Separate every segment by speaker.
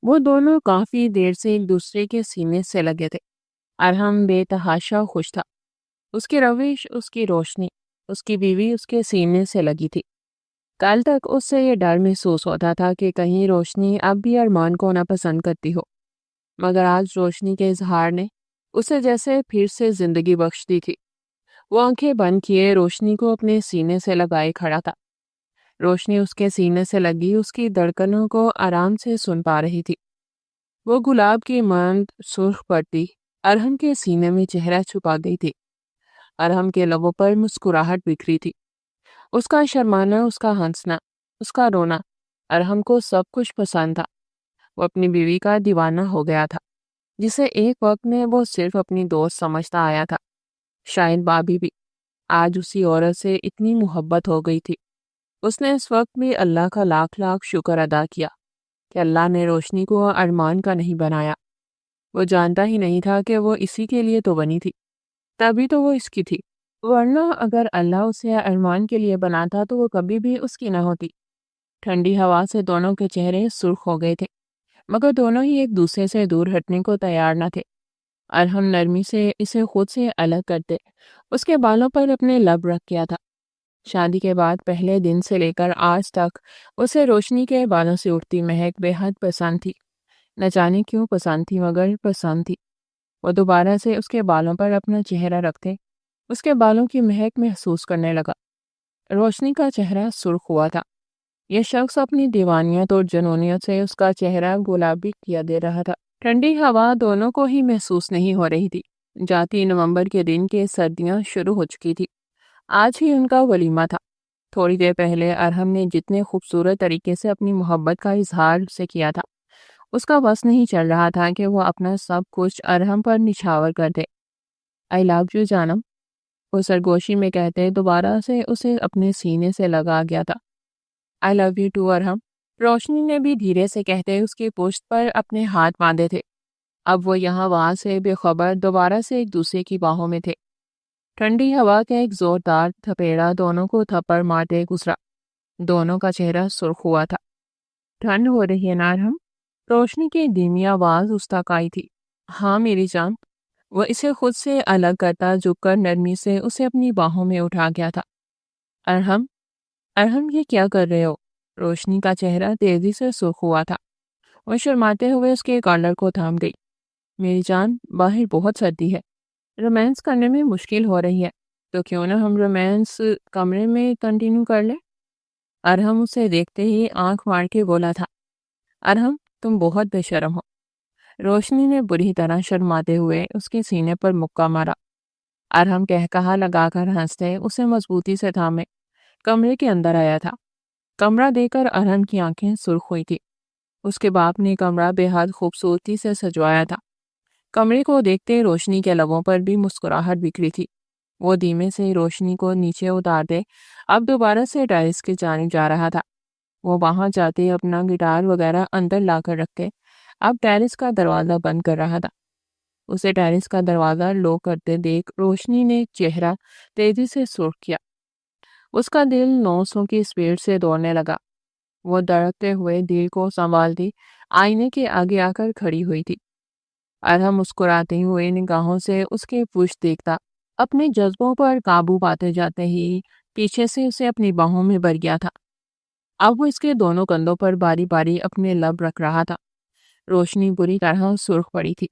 Speaker 1: وہ دونوں کافی دیر سے ایک دوسرے کے سینے سے لگے تھے۔ ارحم بے تحاشا خوش تھا۔ اس کی روش، اس کی روشنی، اس کی بیوی اس کے سینے سے لگی تھی۔ کل تک اس سے یہ ڈر محسوس ہوتا تھا کہ کہیں روشنی اب بھی ارمان کو ناپسند کرتی ہو، مگر آج روشنی کے اظہار نے اسے جیسے پھر سے زندگی بخش دی تھی۔ وہ آنکھیں بند کیے روشنی کو اپنے سینے سے لگائے کھڑا تھا۔ روشنی اس کے سینے سے لگی اس کی دھڑکنوں کو آرام سے سن پا رہی تھی۔ وہ گلاب کی مانند سرخ پڑتی ارحم کے سینے میں چہرہ چھپا گئی تھی۔ ارحم کے لبوں پر مسکراہٹ بکھری تھی۔ اس کا شرمانا، اس کا ہنسنا، اس کا رونا، ارحم کو سب کچھ پسند تھا۔ وہ اپنی بیوی کا دیوانہ ہو گیا تھا، جسے ایک وقت میں وہ صرف اپنی دوست سمجھتا آیا تھا۔ شاید بابی بھی آج اسی عورت سے اتنی محبت ہو گئی تھی۔ اس نے اس وقت بھی اللہ کا لاکھ لاکھ شکر ادا کیا کہ اللہ نے روشنی کو ارمان کا نہیں بنایا۔ وہ جانتا ہی نہیں تھا کہ وہ اسی کے لیے تو بنی تھی، تبھی تو وہ اس کی تھی، ورنہ اگر اللہ اسے ارمان کے لیے بناتا تو وہ کبھی بھی اس کی نہ ہوتی۔ ٹھنڈی ہوا سے دونوں کے چہرے سرخ ہو گئے تھے، مگر دونوں ہی ایک دوسرے سے دور ہٹنے کو تیار نہ تھے۔ ارحم نرمی سے اسے خود سے الگ کرتے اس کے بالوں پر اپنے لب رکھ کیا تھا۔ شادی کے بعد پہلے دن سے لے کر آج تک اسے روشنی کے بالوں سے اٹھتی مہک بے حد پسند تھی۔ نہ جانے کیوں پسند تھی، مگر پسند تھی۔ وہ دوبارہ سے اس کے بالوں پر اپنا چہرہ رکھتے اس کے بالوں کی مہک محسوس کرنے لگا۔ روشنی کا چہرہ سرخ ہوا تھا۔ یہ شخص اپنی دیوانیت اور جنونیت سے اس کا چہرہ گلابی کیا دے رہا تھا۔ ٹھنڈی ہوا دونوں کو ہی محسوس نہیں ہو رہی تھی۔ جاتی نومبر کے دن کے سردیاں شروع ہو چکی تھی۔ آج ہی ان کا ولیمہ تھا۔ تھوڑی دیر پہلے ارحم نے جتنے خوبصورت طریقے سے اپنی محبت کا اظہار سے کیا تھا، اس کا بس نہیں چل رہا تھا کہ وہ اپنا سب کچھ ارحم پر نچھاور کر دے۔ آئی لو یو جانم، وہ سرگوشی میں کہتے دوبارہ سے اسے اپنے سینے سے لگا گیا تھا۔ آئی لو یو ٹو ارحم، روشنی نے بھی دھیرے سے کہتے اس کی پشت پر اپنے ہاتھ باندھے تھے۔ اب وہ یہاں وہاں سے بے خبر دوبارہ سے ایک دوسرے کی باہوں میں تھے۔ ٹھنڈی ہوا کا ایک زوردار تھپیڑا دونوں کو تھپڑ مارتے گزرا۔ دونوں کا چہرہ سرخ ہوا تھا۔ ٹھنڈ ہو رہی ہے نا ارحم؟ روشنی کی دھیمی آواز اس تک آئی تھی۔ ہاں میری جان، وہ اسے خود سے الگ کرتا جھک کر نرمی سے اسے اپنی باہوں میں اٹھا گیا تھا۔ ارحم، ارحم یہ کیا کر رہے ہو؟ روشنی کا چہرہ تیزی سے سرخ ہوا تھا۔ وہ شرماتے ہوئے اس کے کالر کو تھام گئی۔ میری جان، باہر بہت سردی ہے، رومانس کرنے میں مشکل ہو رہی ہے، تو کیوں نہ ہم رومانس کمرے میں کنٹینیو کر لیں؟ ارحم اسے دیکھتے ہی آنکھ مار کے بولا تھا۔ ارحم، تم بہت بے شرم ہو۔ روشنی نے بری طرح شرماتے ہوئے اس کے سینے پر مکہ مارا۔ ارحم کہا لگا کر ہنستے اسے مضبوطی سے تھامے کمرے کے اندر آیا تھا۔ کمرہ دیکھ کر ارحم کی آنکھیں سرخ ہوئی تھی۔ اس کے باپ نے کمرہ بے حد خوبصورتی سے سجوایا تھا۔ کمرے کو دیکھتے روشنی کے لبوں پر بھی مسکراہٹ بکھری تھی۔ وہ دھیمے سے روشنی کو نیچے اتار دے اب دوبارہ سے ٹیرس کی جانب جا رہا تھا۔ وہ وہاں جاتے اپنا گٹار وغیرہ اندر لا کر رکھتے اب ٹیرس کا دروازہ بند کر رہا تھا۔ اسے ٹیرس کا دروازہ لو کرتے دیکھ روشنی نے چہرہ تیزی سے سرخ کیا۔ اس کا دل 900 کی سپیڈ سے دوڑنے لگا۔ وہ دھڑکتے ہوئے دل کو سنبھالتی آئینے کے آگے آ کر کھڑی ہوئی تھی۔ ارحم مسکراتے ہوئے نگاہوں سے اس کے پشت دیکھتا، اپنے جذبوں پر قابو پاتے جاتے ہی پیچھے سے اسے اپنی باہوں میں بھر گیا تھا۔ اب وہ اس کے دونوں کندھوں پر باری باری اپنے لب رکھ رہا تھا۔ روشنی بری طرح سرخ پڑی تھی۔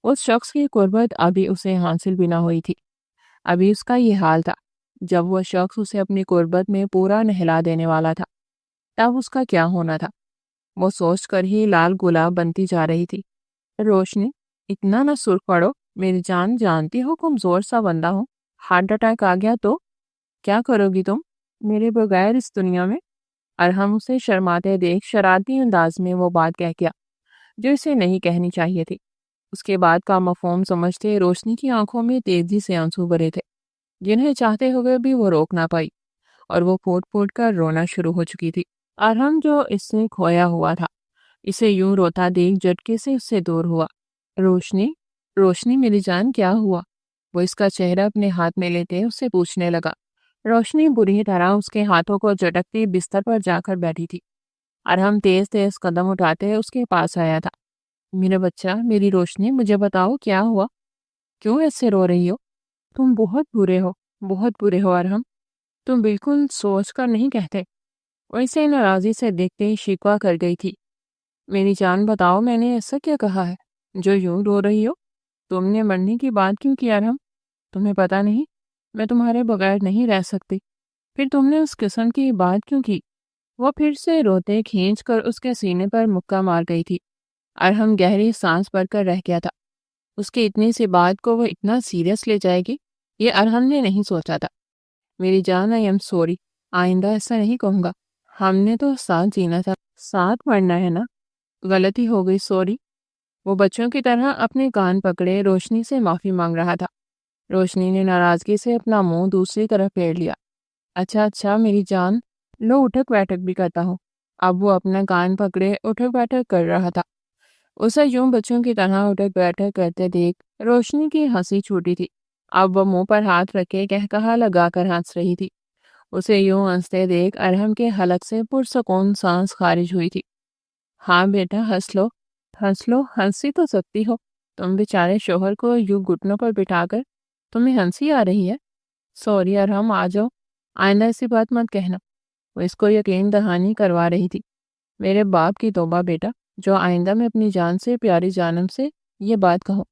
Speaker 1: اس شخص کی قربت ابھی اسے حاصل بھی نہ ہوئی تھی۔ ابھی اس کا یہ حال تھا۔ جب وہ شخص اسے اپنی قربت میں پورا نہلا دینے والا تھا، تب اس کا کیا ہونا تھا؟ وہ سوچ کر ہی لال گلاب بنتی جا رہی تھی۔ روشنی، اتنا نہ سرخ پڑو میری جان، جانتی ہو کمزور سا بندہ ہو، ہارٹ اٹیک آ گیا تو کیا کرو گی تم میرے بغیر اس دنیا میں؟ ارحم اسے شرماتے دیکھ شرارتی انداز میں وہ بات کہہ گیا جو اسے نہیں کہنی چاہیے تھی۔ اس کے بعد کا مفہوم سمجھتے روشنی کی آنکھوں میں تیزی سے آنسو بھرے تھے، جنہیں چاہتے ہوئے بھی وہ روک نہ پائی، اور وہ پھوٹ پھوٹ کر رونا شروع ہو چکی تھی۔ ارحم جو اس سے کھویا ہوا تھا، اسے یوں روتا دیکھ جھٹکے سے اس سے دور ہوا۔ روشنی، روشنی میری جان، کیا ہوا؟ وہ اس کا چہرہ اپنے ہاتھ میں لیتے اس سے پوچھنے لگا۔ روشنی بری طرح اس کے ہاتھوں کو جھٹکتی بستر پر جا کر بیٹھی تھی۔ ارحم تیز تیز قدم اٹھاتے اس کے پاس آیا تھا۔ میرا بچہ، میری روشنی، مجھے بتاؤ کیا ہوا؟ کیوں ایسے رو رہی ہو؟ تم بہت برے ہو ارحم، تم بالکل سوچ کر نہیں کہتے۔ وہ اسے ناراضی سے دیکھتے ہی شکوہ کر گئی تھی۔ میری جان بتاؤ، میں نے ایسا کیا کہا ہے جو یوں رو رہی ہو؟ تم نے مرنے کی بات کیوں کی ارحم؟ تمہیں پتا نہیں میں تمہارے بغیر نہیں رہ سکتی۔ پھر تم نے اس قسم کی بات کیوں کی؟ وہ پھر سے روتے کھینچ کر اس کے سینے پر مکہ مار گئی تھی۔ ارحم گہری سانس بھر کر رہ گیا تھا۔ اس کی اتنی سی بات کو وہ اتنا سیریس لے جائے گی، یہ ارحم نے نہیں سوچا تھا۔ میری جان، آئی ایم سوری، آئندہ ایسا نہیں کہوں گا۔ ہم نے تو ساتھ جینا تھا، ساتھ مرنا ہے نا، غلطی ہو گئی، سوری۔ وہ بچوں کی طرح اپنے کان پکڑے روشنی سے معافی مانگ رہا تھا۔ روشنی نے ناراضگی سے اپنا منہ دوسری طرف پھیر لیا۔ اچھا میری جان، لو اٹھک بیٹھک بھی کرتا ہوں۔ اب وہ اپنا کان پکڑے اٹھک بیٹھک کر رہا تھا۔ اسے یوں بچوں کی طرح اٹھک بیٹھک کرتے دیکھ روشنی کی ہنسی چھوٹی تھی۔ اب وہ منہ پر ہاتھ رکھے کہا لگا کر ہنس رہی تھی۔ اسے یوں ہنستے دیکھ ارحم کے حلق سے پرسکون سانس خارج ہوئی تھی۔ ہاں بیٹا، ہنس لو، ہنسی تو سکتی ہو۔ تم بیچارے شوہر کو یوں گھٹنوں پر بٹھا کر تمہیں ہنسی آ رہی ہے؟ سوری ارحم، آ جاؤ، آئندہ ایسی بات مت کہنا۔ وہ اس کو یقین دہانی کروا رہی تھی۔ میرے باپ کی توبہ بیٹا، جو آئندہ میں اپنی جان سے پیاری جانم سے یہ بات کہوں۔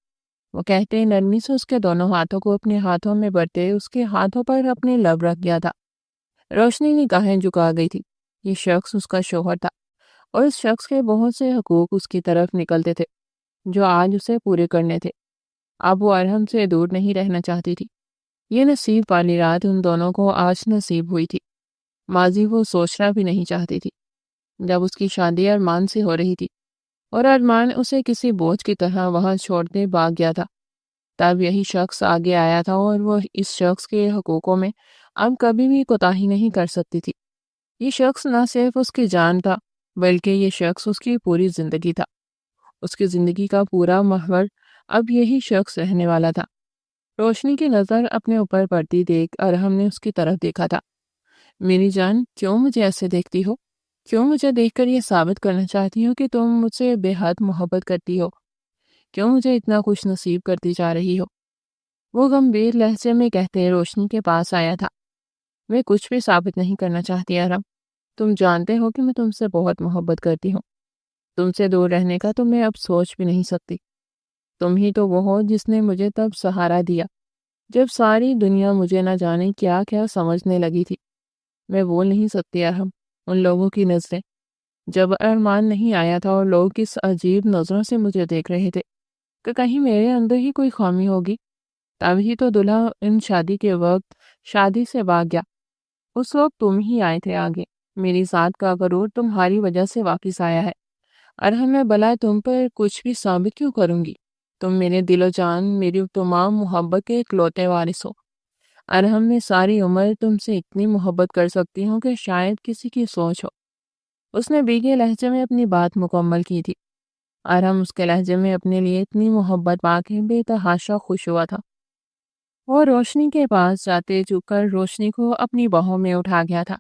Speaker 1: وہ کہتے نرمی سے اس کے دونوں ہاتھوں کو اپنے ہاتھوں میں بھرتے اس کے ہاتھوں پر اپنے لب رکھ گیا تھا۔ روشنی نگاہیں جھکا گئی تھی۔ یہ شخص اس کا شوہر تھا اور اس شخص کے بہت سے حقوق اس کی طرف نکلتے تھے جو آج اسے پورے کرنے تھے۔ اب وہ ارحم سے دور نہیں رہنا چاہتی تھی۔ یہ نصیب والی رات ان دونوں کو آج نصیب ہوئی تھی۔ ماضی وہ سوچنا بھی نہیں چاہتی تھی، جب اس کی شادی ارمان سے ہو رہی تھی اور ارمان اسے کسی بوجھ کی طرح وہاں چھوڑتے بھاگ گیا تھا۔ تب یہی شخص آگے آیا تھا اور وہ اس شخص کے حقوقوں میں اب کبھی بھی کوتاہی نہیں کر سکتی تھی۔ یہ شخص نہ صرف اس کی جان تھا بلکہ یہ شخص اس کی پوری زندگی تھا۔ اس کی زندگی کا پورا محور اب یہی شخص رہنے والا تھا۔ روشنی کی نظر اپنے اوپر پڑتی دیکھ ارحم نے اس کی طرف دیکھا تھا۔ میری جان، کیوں مجھے ایسے دیکھتی ہو؟ کیوں مجھے دیکھ کر یہ ثابت کرنا چاہتی ہو کہ تم مجھ سے بے حد محبت کرتی ہو؟ کیوں مجھے اتنا خوش نصیب کرتی جا رہی ہو؟ وہ گمبھیر لہجے میں کہتے روشنی کے پاس آیا تھا۔ میں کچھ بھی ثابت نہیں کرنا چاہتی ارحم، تم جانتے ہو کہ میں تم سے بہت محبت کرتی ہوں۔ تم سے دور رہنے کا تو میں اب سوچ بھی نہیں سکتی۔ تم ہی تو وہ ہو جس نے مجھے تب سہارا دیا جب ساری دنیا مجھے نہ جانے کیا کیا سمجھنے لگی تھی۔ میں بول نہیں سکتی ارحم، ان لوگوں کی نظریں، جب ارمان نہیں آیا تھا اور لوگ کس عجیب نظروں سے مجھے دیکھ رہے تھے کہ کہیں میرے اندر ہی کوئی خامی ہوگی۔ تب ہی تو دلہا ان شادی کے وقت شادی سے بھاگ گیا۔ اس وقت تم ہی آئے تھے آگے۔ میری ذات کا غرور تمہاری وجہ سے واپس آیا ہے۔ ارحم، میں بلا تم پر کچھ بھی ثابت کیوں کروں گی؟ تم میرے دل و جان، میری تمام محبت کے اکلوتے وارث ہو۔ ارحم، میں ساری عمر تم سے اتنی محبت کر سکتی ہوں کہ شاید کسی کی سوچ ہو۔ اس نے بھیگے لہجے میں اپنی بات مکمل کی تھی۔ ارحم اس کے لہجے میں اپنے لیے اتنی محبت پا کے بے تحاشا خوش ہوا تھا۔ وہ روشنی کے پاس جاتے جھک کر روشنی کو اپنی باہوں میں اٹھا گیا تھا۔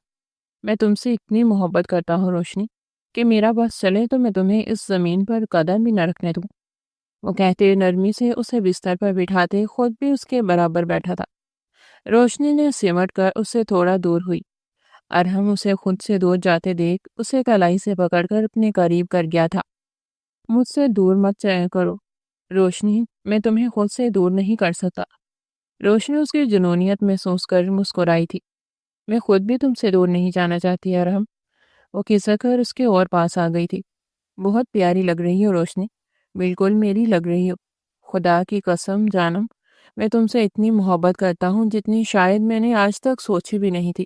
Speaker 1: میں تم سے اتنی محبت کرتا ہوں روشنی کہ میرا بس چلے تو میں تمہیں اس زمین پر قدم بھی نہ رکھنے دوں۔ وہ کہتے نرمی سے اسے بستر پر بٹھاتے خود بھی اس کے برابر بیٹھا تھا۔ روشنی نے سمٹ کر اس سے تھوڑا دور ہوئی۔ ارحم اسے خود سے دور جاتے دیکھ اسے کلائی سے پکڑ کر اپنے قریب کر گیا تھا۔ مجھ سے دور مت جایا کرو روشنی، میں تمہیں خود سے دور نہیں کر سکتا۔ روشنی اس کی جنونیت محسوس کر مسکرائی تھی۔ میں خود بھی تم سے دور نہیں جانا چاہتی ارحم۔ وہ کھسک کر اس کے اور پاس آ گئی تھی۔ بہت پیاری لگ رہی ہو روشنی، بالکل میری لگ رہی ہو۔ خدا کی قسم جانم، میں تم سے اتنی محبت کرتا ہوں جتنی شاید میں نے آج تک سوچی بھی نہیں تھی۔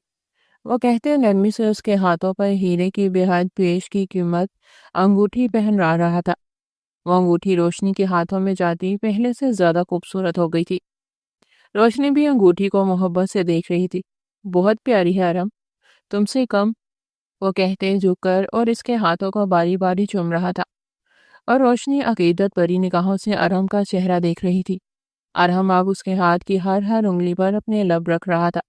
Speaker 1: وہ کہتے نرمی سے اس کے ہاتھوں پر ہیرے کی بے حد پیش کی قیمت انگوٹھی پہن رہا تھا۔ وہ انگوٹھی روشنی کے ہاتھوں میں جاتی پہلے سے زیادہ خوبصورت ہو گئی تھی۔ روشنی بھی انگوٹھی کو محبت سے دیکھ رہی تھی۔ بہت پیاری ہے ارحم، تم سے کم، وہ کہتے جھک کر اور اس کے ہاتھوں کو باری باری چوم رہا تھا۔ اور روشنی عقیدت بری نگاہوں سے ارحم کا چہرہ دیکھ رہی تھی۔ ارحم اب اس کے ہاتھ کی ہر انگلی پر اپنے لب رکھ رہا تھا۔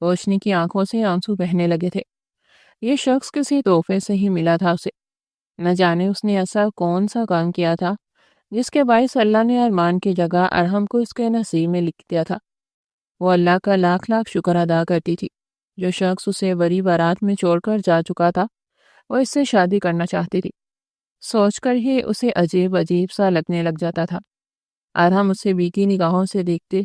Speaker 1: روشنی کی آنکھوں سے آنسو بہنے لگے تھے۔ یہ شخص کسی تحفے سے ہی ملا تھا اسے۔ نہ جانے اس نے ایسا کون سا کام کیا تھا جس کے باعث اللہ نے ارمان کی جگہ ارحم کو اس کے نصیب میں لکھ دیا تھا۔ وہ اللہ کا لاکھ لاکھ شکر ادا کرتی تھی۔ جو شخص اسے بڑی بارات میں چھوڑ کر جا چکا تھا وہ اس سے شادی کرنا چاہتی تھی۔ سوچ کر ہی اسے عجیب عجیب سا لگنے لگ جاتا تھا۔ ارحم اسے بیکی نگاہوں سے دیکھتے،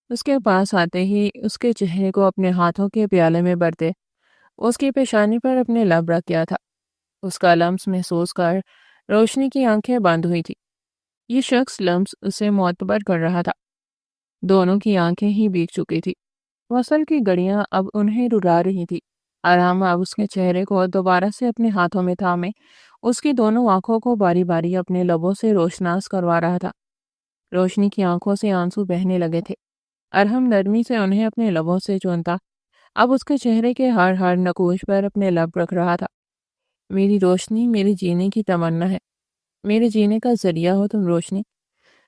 Speaker 1: اس کے پاس آتے ہی اس کے چہرے کو اپنے ہاتھوں کے پیالے میں بھرتے، اس کی پیشانی پر اپنے لب رکھ کیا تھا۔ اس کا لمس محسوس کر روشنی کی آنکھیں بند ہوئی تھی۔ یہ شخص لمس اسے معتبر کر رہا تھا۔ دونوں کی آنکھیں ہی بیک چکی تھی۔ وصل کی گڑیاں اب انہیں رلا رہی تھی۔ ارحم اب اس کے چہرے کو دوبارہ سے اپنے ہاتھوں میں تھامے اس کی دونوں آنکھوں کو باری باری اپنے لبوں سے روشناس کروا رہا تھا۔ روشنی کی آنکھوں سے آنسو بہنے لگے تھے۔ ارحم نرمی سے انہیں اپنے لبوں سے چونتا، اب اس کے چہرے کے ہر نقوش پر اپنے لب رکھ رہا تھا۔ میری روشنی میری جینے کی تمنا ہے، میرے جینے کا ذریعہ ہو تم روشنی،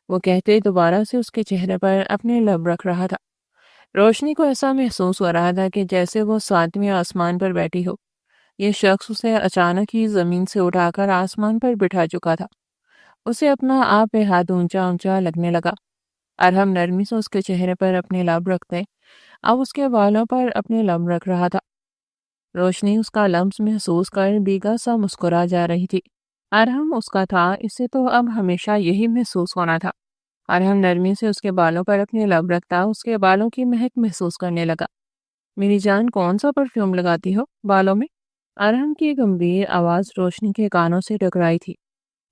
Speaker 1: وہ کہتے دوبارہ سے اس کے چہرے پر اپنے لب رکھ رہا تھا۔ روشنی کو ایسا محسوس ہو رہا تھا کہ جیسے وہ 7ویں آسمان پر بیٹھی ہو۔ یہ شخص اسے اچانک ہی زمین سے اٹھا کر آسمان پر بٹھا چکا تھا۔ اسے اپنا آپ بے حد اونچا اونچا لگنے لگا۔ ارحم نرمی سے اس کے چہرے پر اپنے لب رکھتے اب اس کے بالوں پر اپنے لب رکھ رہا تھا۔ روشنی اس کا لمس محسوس کر بیگا سا مسکرا جا رہی تھی۔ ارحم اس کا تھا، اسے تو اب ہمیشہ یہی محسوس ہونا تھا۔ ارحم نرمی سے اس کے بالوں پر اپنے لب رکھتا اس کے بالوں کی مہک محسوس کرنے لگا۔ میری جان کون سا پرفیوم لگاتی ہو بالوں میں؟ ارحم کی گمبھیر آواز روشنی کے کانوں سے ٹکرائی تھی۔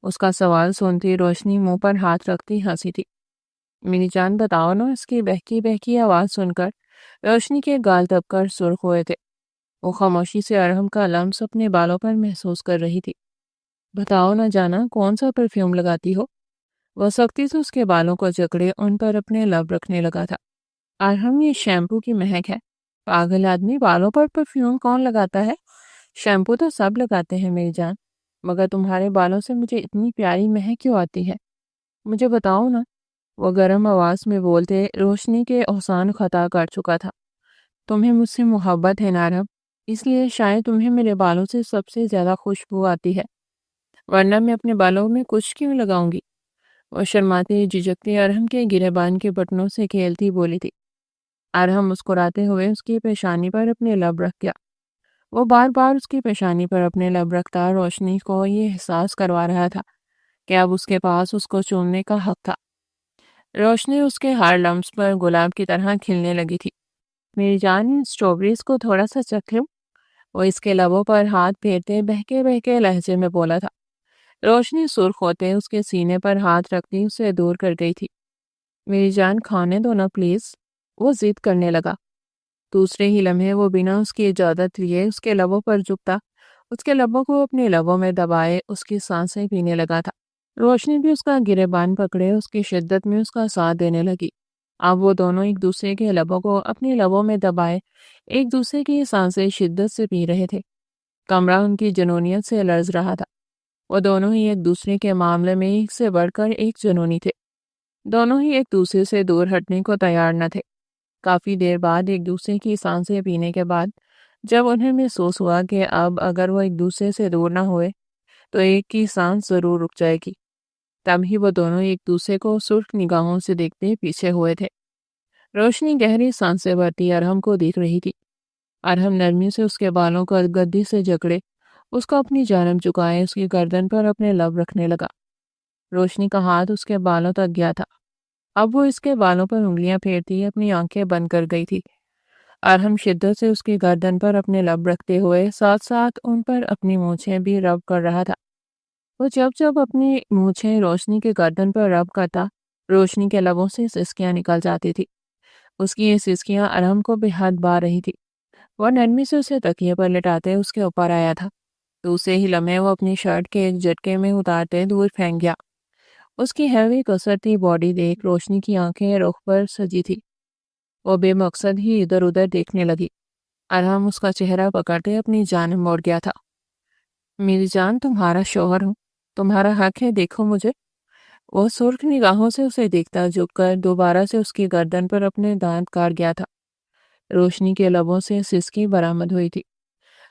Speaker 1: اس کا سوال سنتی روشنی منہ پر ہاتھ رکھتی ہنسی تھی۔ میری جان بتاؤ نا، اس کی بہکی بہکی آواز سن کر روشنی کے گال دب کر سرخ ہوئے تھے۔ وہ خاموشی سے ارحم کا لمس اپنے بالوں پر محسوس کر رہی تھی۔ بتاؤ نہ جانا، کون سا پرفیوم لگاتی ہو؟ وہ سختی سے اس کے بالوں کو جکڑے ان پر اپنے لب رکھنے لگا تھا۔ ارحم، یہ شیمپو کی مہک ہے۔ پاگل آدمی، بالوں پر پرفیوم کون لگاتا ہے؟ شیمپو تو سب لگاتے ہیں میری جان، مگر تمہارے بالوں سے مجھے اتنی پیاری مہک کیوں آتی ہے؟ مجھے بتاؤ نا، وہ گرم آواز میں بولتے روشنی کے احسان خطا کر چکا تھا۔ تمہیں مجھ سے محبت ہے نا ارحم، اس لیے شاید تمہیں میرے بالوں سے سب سے زیادہ خوشبو آتی ہے، ورنہ میں اپنے بالوں میں کچھ کیوں لگاؤں گی؟ وہ شرماتے جھجکتے ارحم کے گریبان کے بٹنوں سے کھیلتی بولی تھی۔ ارحم مسکراتے ہوئے اس کی پیشانی پر اپنے لب رکھ گیا۔ وہ بار بار اس کی پیشانی پر اپنے لب رکھتا روشنی کو یہ احساس کروا رہا تھا کہ اب اس کے پاس اس کو چومنے کا حق تھا۔ روشنی اس کے ہر لمس پر گلاب کی طرح کھلنے لگی تھی۔ میری جان، ان اسٹرابریز کو تھوڑا سا چکھ لوں؟ وہ اس کے لبوں پر ہاتھ پھیرتے بہکے بہکے لہجے میں بولا تھا۔ روشنی سرخ ہوتے اس کے سینے پر ہاتھ رکھتی اسے دور کر گئی تھی۔ میری جان، کھانے دو نا پلیز، وہ ضد کرنے لگا۔ دوسرے ہی لمحے وہ بنا اس کی اجازت لیے اس کے لبوں پر جھکتا، اس کے لبوں کو اپنے لبوں میں دبائے اس کی سانسیں پینے لگا تھا۔ روشنی بھی اس کا گریبان پکڑے اس کی شدت میں اس کا ساتھ دینے لگی۔ اب وہ دونوں ایک دوسرے کے لبوں کو اپنے لبوں میں دبائے ایک دوسرے کی سانسیں شدت سے پی رہے تھے۔ کمرہ ان کی جنونیت سے لرز رہا تھا۔ وہ دونوں ہی ایک دوسرے کے معاملے میں ایک سے بڑھ کر ایک جنونی تھے۔ دونوں ہی ایک دوسرے سے دور ہٹنے کو تیار نہ تھے۔ کافی دیر بعد ایک دوسرے کی سانسیں پینے کے بعد جب انہیں محسوس ہوا کہ اب اگر وہ ایک دوسرے سے دور نہ ہوئے تو ایک کی سانس ضرور رک جائے گی، تب ہی وہ دونوں ایک دوسرے کو سرخ نگاہوں سے دیکھتے پیچھے ہوئے تھے۔ روشنی گہری سانسیں بھرتی ارحم کو دیکھ رہی تھی۔ ارحم نرمی سے اس کے بالوں کو گدی سے جکڑے اس کو اپنی جانب جھکائے اس کی گردن پر اپنے لب رکھنے لگا۔ روشنی کا ہاتھ اس کے بالوں تک گیا تھا۔ اب وہ اس کے بالوں پر انگلیاں پھیرتی اپنی آنکھیں بند کر گئی تھی۔ ارحم شدت سے اس کی گردن پر اپنے لب رکھتے ہوئے ساتھ ساتھ ان پر اپنی مونچھیں بھی رب کر رہا تھا۔ وہ جب جب اپنی مونچھیں روشنی کے گردن پر رب کرتا، روشنی کے لبوں سے سسکیاں نکل جاتی تھی۔ اس کی یہ سسکیاں ارحم کو بے حد بھا رہی تھی۔ وہ نرمی سے اسے تکیے پر لٹاتے اس کے اوپر آیا تھا۔ دوسرے ہی لمحے وہ اپنی شرٹ کے ایک جھٹکے میں اتارتے دور پھینک گیا۔ اس کی ہیوی کسرتی باڈی دیکھ روشنی کی آنکھیں رخ پر سجی تھی۔ وہ بے مقصد ہی ادھر ادھر دیکھنے لگی۔ ارحم اس کا چہرہ پکڑتے اپنی جانب موڑ گیا تھا۔ میری جان، تمہارا شوہر ہوں، تمہارا حق ہے، دیکھو مجھے۔ وہ سرخ نگاہوں سے اسے دیکھتا جھک کر دوبارہ سے اس کی گردن پر اپنے دانت کاٹ گیا تھا۔ روشنی کے لبوں سے سسکی برآمد ہوئی تھی۔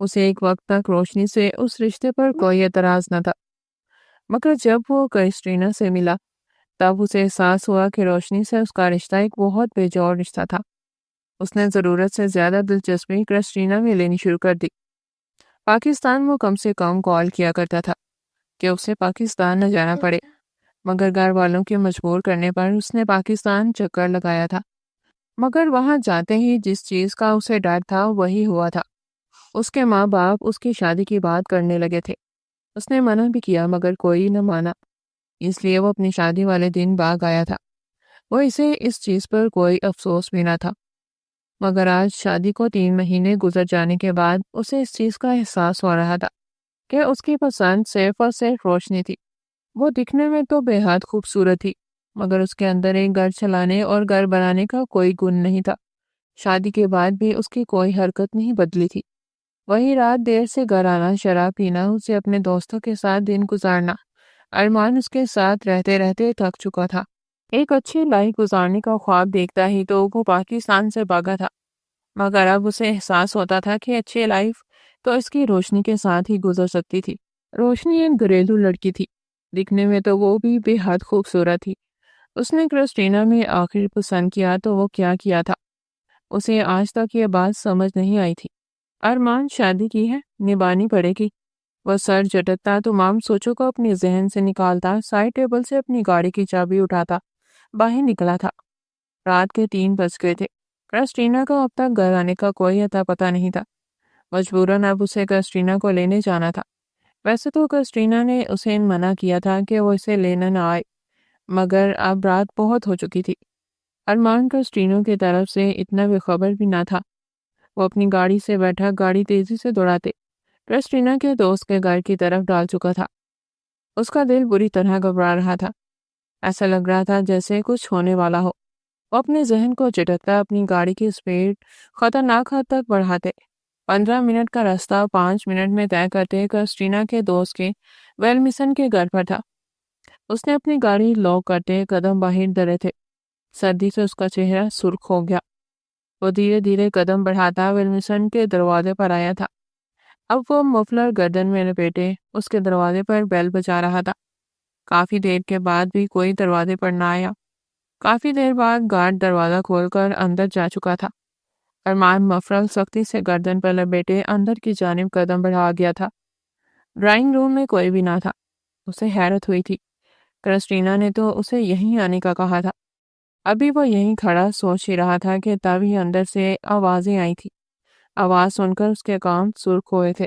Speaker 1: اسے ایک وقت تک روشنی سے اس رشتے پر کوئی اعتراض نہ تھا، مگر جب وہ کرسٹینا سے ملا تب اسے احساس ہوا کہ روشنی سے اس کا رشتہ ایک بہت بے جوڑ رشتہ تھا۔ اس نے ضرورت سے زیادہ دلچسپی کرسٹینا میں لینی شروع کر دی۔ پاکستان وہ کم سے کم کال کیا کرتا تھا کہ اسے پاکستان نہ جانا پڑے، مگر گھر والوں کے مجبور کرنے پر اس نے پاکستان چکر لگایا تھا۔ مگر وہاں جاتے ہی جس چیز کا اسے ڈر تھا وہی ہوا تھا۔ اس کے ماں باپ اس کی شادی کی بات کرنے لگے تھے۔ اس نے منع بھی کیا مگر کوئی نہ مانا، اس لیے وہ اپنی شادی والے دن بھاگ آیا تھا۔ وہ اسے اس چیز پر کوئی افسوس بھی نہ تھا، مگر آج شادی کو 3 مہینے گزر جانے کے بعد اسے اس چیز کا احساس ہو رہا تھا کہ اس کی پسند صرف اور صرف روشنی تھی۔ وہ دکھنے میں تو بے حد خوبصورت تھی، مگر اس کے اندر ایک گھر چلانے اور گھر بنانے کا کوئی گن نہیں تھا۔ شادی کے بعد بھی اس کی کوئی حرکت نہیں بدلی تھی۔ وہی رات دیر سے گھر آنا، شراب پینا، اسے اپنے دوستوں کے ساتھ دن گزارنا۔ ارمان اس کے ساتھ رہتے رہتے تھک چکا تھا۔ ایک اچھی لائف گزارنے کا خواب دیکھتا ہی تو وہ پاکستان سے بھاگا تھا، مگر اب اسے احساس ہوتا تھا کہ اچھی لائف تو اس کی روشنی کے ساتھ ہی گزر سکتی تھی۔ روشنی ایک گھریلو لڑکی تھی، دکھنے میں تو وہ بھی بے حد خوبصورت تھی۔ اس نے کرسٹینا میں آخر پسند کیا تو وہ کیا تھا، اسے آج تک یہ بات سمجھ نہیں آئی تھی۔ ارمان شادی کی ہے، نبھانی پڑے گی۔ وہ سر جھٹکتا، تمام سوچوں کو اپنے ذہن سے نکالتا، سائڈ ٹیبل سے اپنی گاڑی کی چابی اٹھاتا باہر نکلا تھا۔ رات کے 3 بج گئے تھے۔ کرسٹینا کو اب تک گھر آنے کا کوئی اتا پتہ نہیں تھا۔ مجبوراً اب اسے کرسٹینا کو لینے جانا تھا۔ ویسے تو کرسٹینا نے اسے منع کیا تھا کہ وہ اسے لینے نہ آئے، مگر اب رات بہت ہو چکی تھی۔ ارمان کرسٹینا کی طرف سے اتنا بے خبر بھی نہ تھا۔ وہ اپنی گاڑی سے بیٹھا گاڑی تیزی سے دوڑاتے کرسٹینا کے دوست کے گھر کی طرف ڈال چکا تھا۔ اس کا دل بری طرح گھبرا رہا تھا، ایسا لگ رہا تھا جیسے کچھ ہونے والا ہو۔ وہ اپنے ذہن کو جھٹکتا اپنی گاڑی کی سپیڈ خطرناک حد تک بڑھاتے۔ 15 منٹ کا راستہ 5 منٹ میں طے کرتے کرسٹینا کے دوست کے ویلمسن کے گھر پر تھا۔ اس نے اپنی گاڑی لاک کرتے قدم باہر دھرے تھے۔ سردی سے اس کا چہرہ سرخ ہو گیا۔ وہ دھیرے دھیرے قدم بڑھاتا ویلمسن کے دروازے پر آیا تھا۔ اب وہ مفلر گردن میں لپیٹے اس کے دروازے پر بیل بجا رہا تھا۔ کافی دیر کے بعد بھی کوئی دروازے پر نہ آیا۔ کافی دیر بعد گارڈ دروازہ کھول کر اندر جا چکا تھا۔ ارمان مفرل سختی سے گردن پر لپیٹے اندر کی جانب قدم بڑھا گیا تھا۔ ڈرائنگ روم میں کوئی بھی نہ تھا۔ اسے حیرت ہوئی تھی، کرسٹینا نے تو اسے یہیں آنے کا کہا تھا۔ ابھی وہ یہیں کھڑا سوچ ہی رہا تھا کہ تبھی اندر سے آوازیں آئی تھی۔ آواز سن کر اس کے کان سرخ ہوئے تھے۔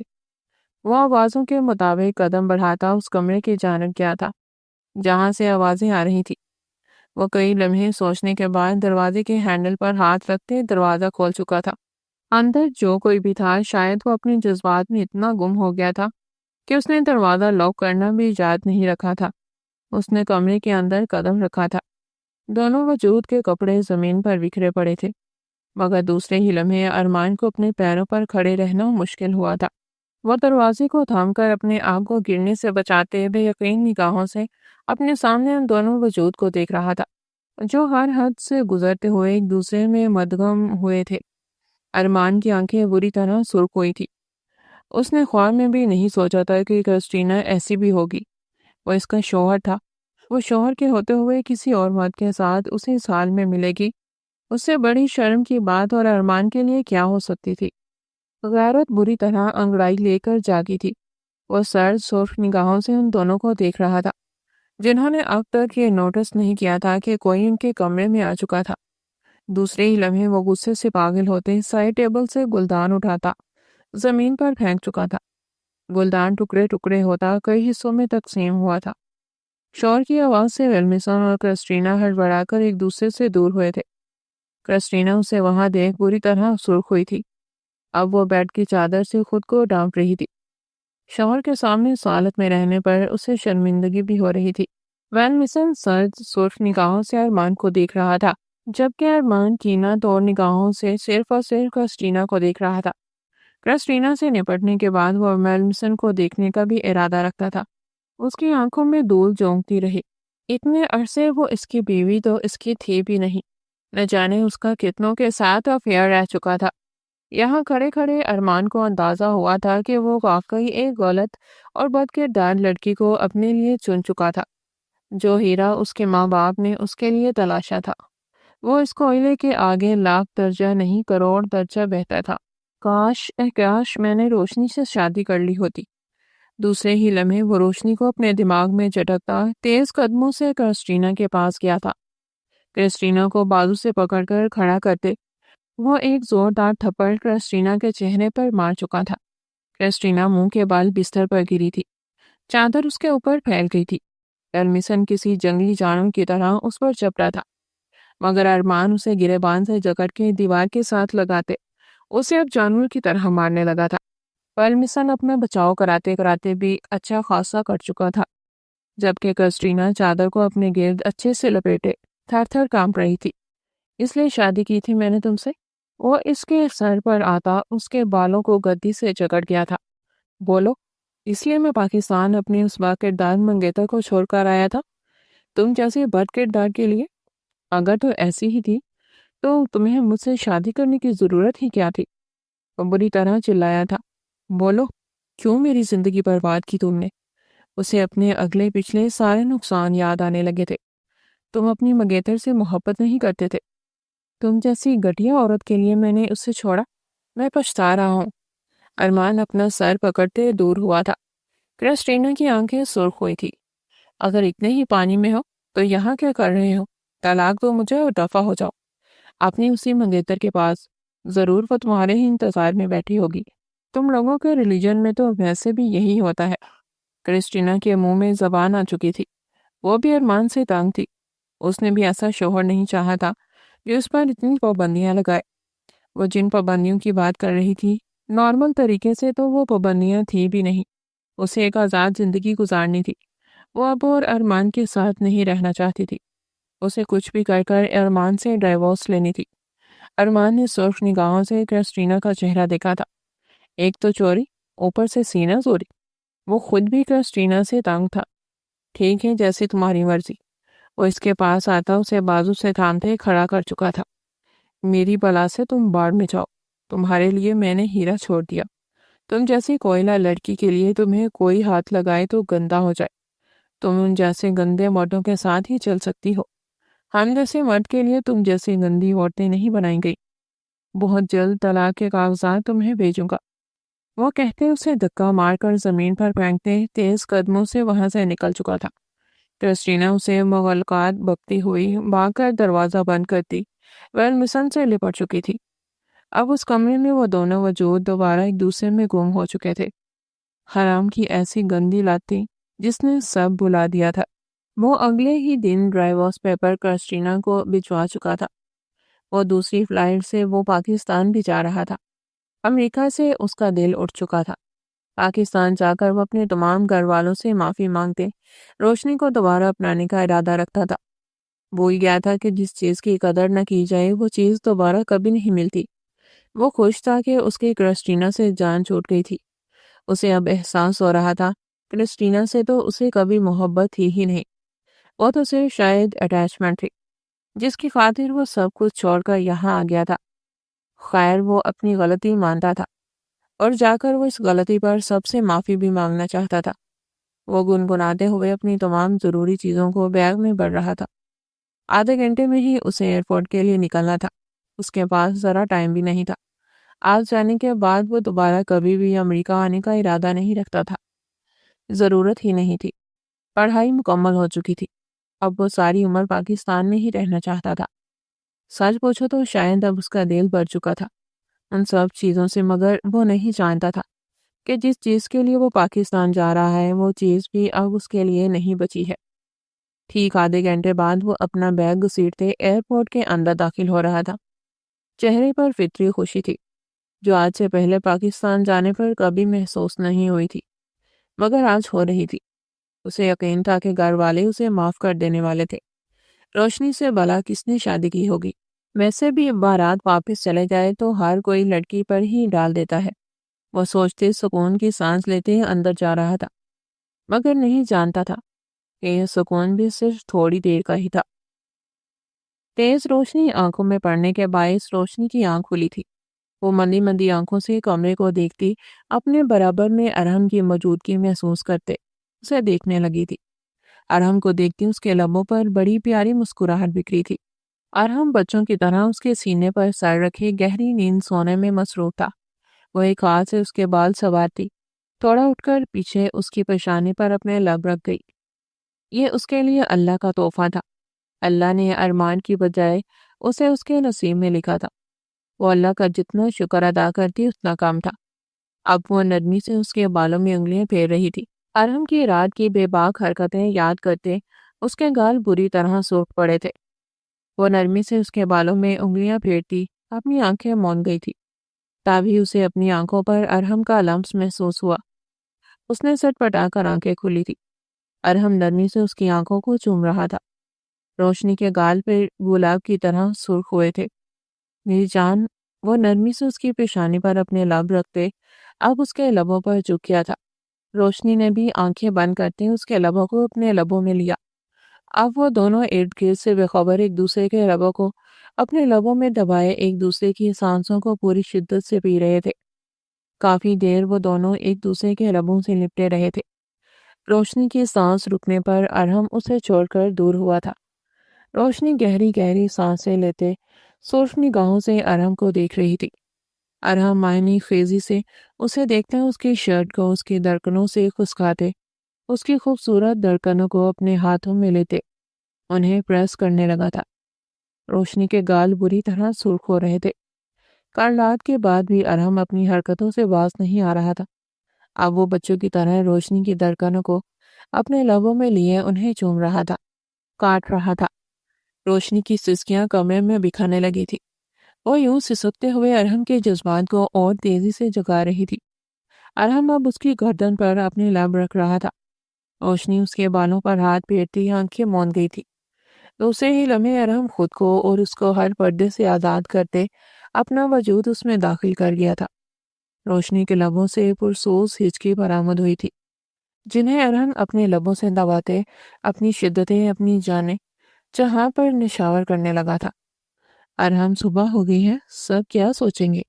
Speaker 1: وہ آوازوں کے مطابق قدم بڑھاتا اس کمرے کی جانب گیا تھا جہاں سے آوازیں آ رہی تھی۔ وہ کئی لمحے سوچنے کے بعد دروازے کے ہینڈل پر ہاتھ رکھتے دروازہ کھول چکا تھا۔ اندر جو کوئی بھی تھا شاید وہ اپنے جذبات میں اتنا گم ہو گیا تھا کہ اس نے دروازہ لاک کرنا بھی یاد نہیں رکھا تھا۔ اس نے کمرے کے اندر قدم رکھا تھا۔ دونوں وجود کے کپڑے زمین پر بکھرے پڑے تھے، مگر دوسرے ہی لمحے ارمان کو اپنے پیروں پر کھڑے رہنا مشکل ہوا تھا۔ وہ دروازے کو تھام کر اپنے آپ کو گرنے سے بچاتے بے یقین نگاہوں سے اپنے سامنے ان دونوں وجود کو دیکھ رہا تھا جو ہر حد سے گزرتے ہوئے ایک دوسرے میں مدغم ہوئے تھے۔ ارمان کی آنکھیں بری طرح سرخ ہوئی تھی۔ اس نے خواب میں بھی نہیں سوچا تھا کہ کرسٹینا ایسی بھی ہوگی۔ وہ اس کا شوہر تھا۔ وہ شوہر کے ہوتے ہوئے کسی اور مرد کے ساتھ اسی حال میں ملے گی۔ اس سے بڑی شرم کی بات اور ارمان کے لیے کیا ہو سکتی تھی۔ غیرت بری طرح انگڑائی لے کر جاگی تھی۔ وہ سرد سرخ نگاہوں سے ان دونوں کو دیکھ رہا تھا جنہوں نے اب تک یہ نوٹس نہیں کیا تھا کہ کوئی ان کے کمرے میں آ چکا تھا۔ دوسرے ہی لمحے وہ غصے سے پاگل ہوتے سائڈ ٹیبل سے گلدان اٹھاتا زمین پر پھینک چکا تھا۔ گلدان ٹکڑے ٹکڑے ہوتا کئی حصوں میں تقسیم ہوا تھا۔ شور کی آواز سے ویلمسن اور کرسٹینا ہڑبڑا کر ایک دوسرے سے دور ہوئے تھے۔ کرسٹینا اسے وہاں دیکھ بری طرح سرخ ہوئی تھی۔ اب وہ بیڈ کی چادر سے خود کو ڈانپ رہی تھی۔ شوہر کے سامنے اس حالت میں رہنے پر اسے شرمندگی بھی ہو رہی تھی۔ ویلمسن سرد سرخ نگاہوں سے ارمان کو دیکھ رہا تھا، جبکہ ارمان کینہ توڑ نگاہوں سے صرف اور صرف کرسٹینا کو دیکھ رہا تھا۔ کرسٹینا سے نپٹنے کے بعد وہ ویلمسن کو دیکھنے کا بھی ارادہ رکھتا تھا۔ اس کی آنکھوں میں دھول جونگتی رہی۔ اتنے عرصے وہ اس کی بیوی تو اس کی تھی بھی نہیں، نہ جانے اس کا کتنوں کے ساتھ افیئر رہ چکا تھا۔ یہاں کھڑے کھڑے ارمان کو اندازہ ہوا تھا کہ وہ واقعی ایک غلط اور بد کردار لڑکی کو اپنے لیے چن چکا تھا۔ جو ہیرا اس کے ماں باپ نے اس کے لیے تلاشا تھا وہ اس کوئلے کے آگے لاکھ درجہ نہیں کروڑ درجہ بہتر تھا۔ کاش میں نے روشنی سے شادی کر لی ہوتی۔ دوسرے ہی لمحے وہ روشنی کو اپنے دماغ میں جھٹکتا تیز قدموں سے کرسٹینا کے پاس گیا تھا۔ کرسٹینا کو بازو سے پکڑ کر کھڑا کرتے وہ ایک زوردار تھپڑ کرسٹینا کے چہرے پر مار چکا تھا۔ کرسٹینا منہ کے بال بستر پر گری تھی، چادر اس کے اوپر پھیل گئی تھی۔ ارمیسن کسی جنگلی جانور کی طرح اس پر چپٹا تھا، مگر ارمان اسے گریبان سے جکڑ کے دیوار کے ساتھ لگاتے اسے اب جانور کی طرح مارنے لگا تھا۔ ارمیسن اپنا بچاؤ کراتے کراتے بھی اچھا خاصا کر چکا تھا، جبکہ کرسٹینا چادر کو اپنے گرد اچھے سے لپیٹے تھر تھر کانپ رہی تھی۔ اس لیے شادی کی تھی میں نے تم سے؟ وہ اس کے سر پر آتا اس کے بالوں کو گدی سے جکڑ گیا تھا۔ بولو۔ اس لیے میں پاکستان اپنی اس با کردار منگیتر کو چھوڑ کر آیا تھا؟ تم جیسے بد کردار کے لیے؟ اگر تو ایسی ہی تھی تو تمہیں مجھ سے شادی کرنے کی ضرورت ہی کیا تھی؟ وہ بری طرح چلایا تھا۔ بولو، کیوں میری زندگی برباد کی تم نے؟ اسے اپنے اگلے پچھلے سارے نقصان یاد آنے لگے تھے۔ تم اپنی منگیتر سے محبت نہیں کرتے تھے۔ تم جیسی گھٹیا عورت کے لیے میں نے اسے چھوڑا۔ میں پچھتا رہا ہوں۔ ارمان اپنا سر پکڑتے دور ہوا تھا۔ کرسٹینا کی آنکھیں سرخ ہوئی تھی۔ اگر اتنے ہی پانی میں ہو تو یہاں کیا کر رہے ہو؟ طلاق دو مجھے اور دفع ہو جاؤ اپنی اسی منگیتر کے پاس۔ ضرور وہ تمہارے ہی انتظار میں بیٹھی ہوگی۔ تم لوگوں کے ریلیجن میں تو ویسے بھی یہی ہوتا ہے۔ کرسٹینا کے منہ میں زبان آ چکی تھی۔ وہ بھی ارمان سے تنگ تھی۔ اس نے بھی ایسا شوہر نہیں چاہا تھا جو اس پر اتنی پابندیاں لگائے۔ وہ جن پابندیوں کی بات کر رہی تھی نارمل طریقے سے تو وہ پابندیاں تھی بھی نہیں۔ اسے ایک آزاد زندگی گزارنی تھی۔ وہ اب اور ارمان کے ساتھ نہیں رہنا چاہتی تھی۔ اسے کچھ بھی کر کر ارمان سے ڈائیورس لینی تھی۔ ارمان نے سرخ نگاہوں سے کرسٹینا کا چہرہ دیکھا تھا۔ ایک تو چوری، اوپر سے سینہ زوری۔ وہ خود بھی کرسٹینا سے تنگ تھا۔ ٹھیک ہے، جیسے تمہاری مرضی۔ وہ اس کے پاس آتا اسے بازو سے تھامتے کھڑا کر چکا تھا۔ میری بلا سے تم باڑ میں جاؤ۔ تمہارے لیے میں نے ہیرا چھوڑ دیا۔ تم جیسی کوئلہ لڑکی کے لیے تمہیں کوئی ہاتھ لگائے تو گندا ہو جائے۔ تم ان جیسے گندے مردوں کے ساتھ ہی چل سکتی ہو۔ ہم جیسے مرد کے لیے تم جیسی گندی عورتیں نہیں بنائی گئی۔ بہت جلد طلاق کے کاغذات تمہیں بھیجوں گا۔ وہ کہتے اسے دھکا مار کر زمین پر پھینکتے تیز قدموں سے وہاں سے نکل چکا تھا۔ کرسٹینا اسے مغلقات بکتی ہوئی بھاگ کر دروازہ بند کرتی ارمیسن سے لپٹ چکی تھی۔ اب اس کمرے میں وہ دونوں وجود دوبارہ ایک دوسرے میں گم ہو چکے تھے۔ حرام کی ایسی گندی لات تھی جس نے سب بلا دیا تھا۔ وہ اگلے ہی دن ڈائیورس پیپر کرسٹینا کو بھجوا چکا تھا۔ وہ دوسری فلائٹ سے وہ پاکستان بھی جا رہا تھا۔ امریکہ سے اس کا دل اٹھ چکا تھا۔ پاکستان جا کر وہ اپنے تمام گھر والوں سے معافی مانگتے روشنی کو دوبارہ اپنانے کا ارادہ رکھتا تھا۔ بھول گیا تھا کہ جس چیز کی قدر نہ کی جائے وہ چیز دوبارہ کبھی نہیں ملتی۔ وہ خوش تھا کہ اس کی کرسٹینا سے جان چھوٹ گئی تھی۔ اسے اب احساس ہو رہا تھا کرسٹینا سے تو اسے کبھی محبت تھی ہی نہیں، وہ تو صرف شاید اٹیچمنٹ تھی جس کی خاطر وہ سب کچھ چھوڑ کر یہاں آ گیا تھا۔ خیر وہ اپنی غلطی مانتا تھا اور جا کر وہ اس غلطی پر سب سے معافی بھی مانگنا چاہتا تھا۔ وہ گنگناتے ہوئے اپنی تمام ضروری چیزوں کو بیگ میں بھر رہا تھا۔ آدھے گھنٹے میں ہی اسے ایئرپورٹ کے لیے نکلنا تھا۔ اس کے پاس ذرا ٹائم بھی نہیں تھا۔ آج جانے کے بعد وہ دوبارہ کبھی بھی امریکہ آنے کا ارادہ نہیں رکھتا تھا۔ ضرورت ہی نہیں تھی۔ پڑھائی مکمل ہو چکی تھی۔ اب وہ ساری عمر پاکستان میں ہی رہنا چاہتا تھا۔ سچ پوچھو تو شاید اب اس کا دل بھر چکا تھا ان سب چیزوں سے، مگر وہ نہیں جانتا تھا کہ جس چیز کے لیے وہ پاکستان جا رہا ہے وہ چیز بھی اب اس کے لیے نہیں بچی ہے۔ ٹھیک آدھے گھنٹے بعد وہ اپنا بیگ گھسیٹتے ایئرپورٹ کے اندر داخل ہو رہا تھا۔ چہرے پر فطری خوشی تھی جو آج سے پہلے پاکستان جانے پر کبھی محسوس نہیں ہوئی تھی، مگر آج ہو رہی تھی۔ اسے یقین تھا کہ گھر والے اسے معاف کر دینے والے تھے۔ روشنی سے بھلا کس نے شادی کی ہوگی؟ ویسے بھی بارات واپس چلے جائے تو ہر کوئی لڑکی پر ہی ڈال دیتا ہے۔ وہ سوچتے سکون کی سانس لیتے اندر جا رہا تھا، مگر نہیں جانتا تھا کہ یہ سکون بھی صرف تھوڑی دیر کا ہی تھا۔ تیز روشنی آنکھوں میں پڑنے کے باعث روشنی کی آنکھ کھلی تھی۔ وہ مندی مندی آنکھوں سے کمرے کو دیکھتی، اپنے برابر میں ارحم کی موجودگی محسوس کرتے اسے دیکھنے لگی تھی۔ ارحم کو دیکھتی اس کے لبوں پر بڑی پیاری مسکراہٹ بکھری تھی۔ ارحم بچوں کی طرح اس کے سینے پر سر رکھے گہری نیند سونے میں مصروف تھا۔ وہ ایک ہاتھ سے اس کے بال سنوارتی، تھوڑا اٹھ کر پیچھے اس کی پیشانی پر اپنے لب رکھ گئی۔ یہ اس کے لیے اللہ کا تحفہ تھا۔ اللہ نے ارمان کی بجائے اسے اس کے نصیب میں لکھا تھا۔ وہ اللہ کا جتنا شکر ادا کرتی اتنا کم تھا۔ اب وہ نرمی سے اس کے بالوں میں انگلیاں پھیر رہی تھی۔ ارحم کی رات کی بے باک حرکتیں یاد کرتے اس کے گال بری طرح سرخ پڑے تھے۔ وہ نرمی سے اس کے بالوں میں انگلیاں پھیرتی اپنی آنکھیں موند گئی تھی۔ تبھی اسے اپنی آنکھوں پر ارحم کا لمس محسوس ہوا۔ اس نے سٹ پٹا کر آنکھیں کھولی تھی۔ ارحم نرمی سے اس کی آنکھوں کو چوم رہا تھا۔ روشنی کے گال پہ گلاب کی طرح سرخ ہوئے تھے۔ میری جان، وہ نرمی سے اس کی پیشانی پر اپنے لب رکھتے اب اس کے لبوں پر جھک گیا تھا۔ روشنی نے بھی آنکھیں بند کرتے اس کے لبوں کو اپنے لبوں میں لیا۔ اب وہ دونوں ارد گرد سے بے خبر ایک دوسرے کے لبوں کو اپنے لبوں میں دبائے ایک دوسرے کی سانسوں کو پوری شدت سے پی رہے تھے۔ کافی دیر وہ دونوں ایک دوسرے کے لبوں سے لپٹے رہے تھے۔ روشنی کی سانس رکنے پر ارحم اسے چھوڑ کر دور ہوا تھا۔ روشنی گہری گہری سانسیں لیتے سرخ نگاہوں سے ارحم کو دیکھ رہی تھی۔ ارحم معنی خیزی سے اسے دیکھتا اس کی شرٹ کو اس کی دھڑکنوں سے خسکاتے، اس کی خوبصورت دھڑکنوں کو اپنے ہاتھوں میں لیتے انہیں پریس کرنے لگا تھا۔ روشنی کے گال بری طرح سرخ ہو رہے تھے۔ کل رات کے بعد بھی ارحم اپنی حرکتوں سے باز نہیں آ رہا تھا۔ اب وہ بچوں کی طرح روشنی کی دھڑکنوں کو اپنے لبوں میں لیے انہیں چوم رہا تھا، کاٹ رہا تھا۔ روشنی کی سسکیاں کمرے میں بکھرنے لگی تھی۔ وہ یوں سسکتے ہوئے ارحم کے جذبات کو اور تیزی سے جگا رہی تھی۔ ارحم اب اس کی گردن پر اپنے لب رکھ رہا تھا۔ روشنی اس کے بالوں پر ہاتھ پھیرتی آنکھیں موند گئی تھی۔ دوسرے ہی لمحے ارحم خود کو اور اس کو ہر پردے سے آزاد کرتے اپنا وجود اس میں داخل کر گیا تھا۔ روشنی کے لبوں سے پرسوز ہچکی برآمد ہوئی تھی، جنہیں ارحم اپنے لبوں سے دباتے اپنی شدتیں اپنی جانیں جہاں پر نشاور کرنے لگا تھا۔ ارحم، صبح ہو گئی ہے، سب کیا سوچیں گے؟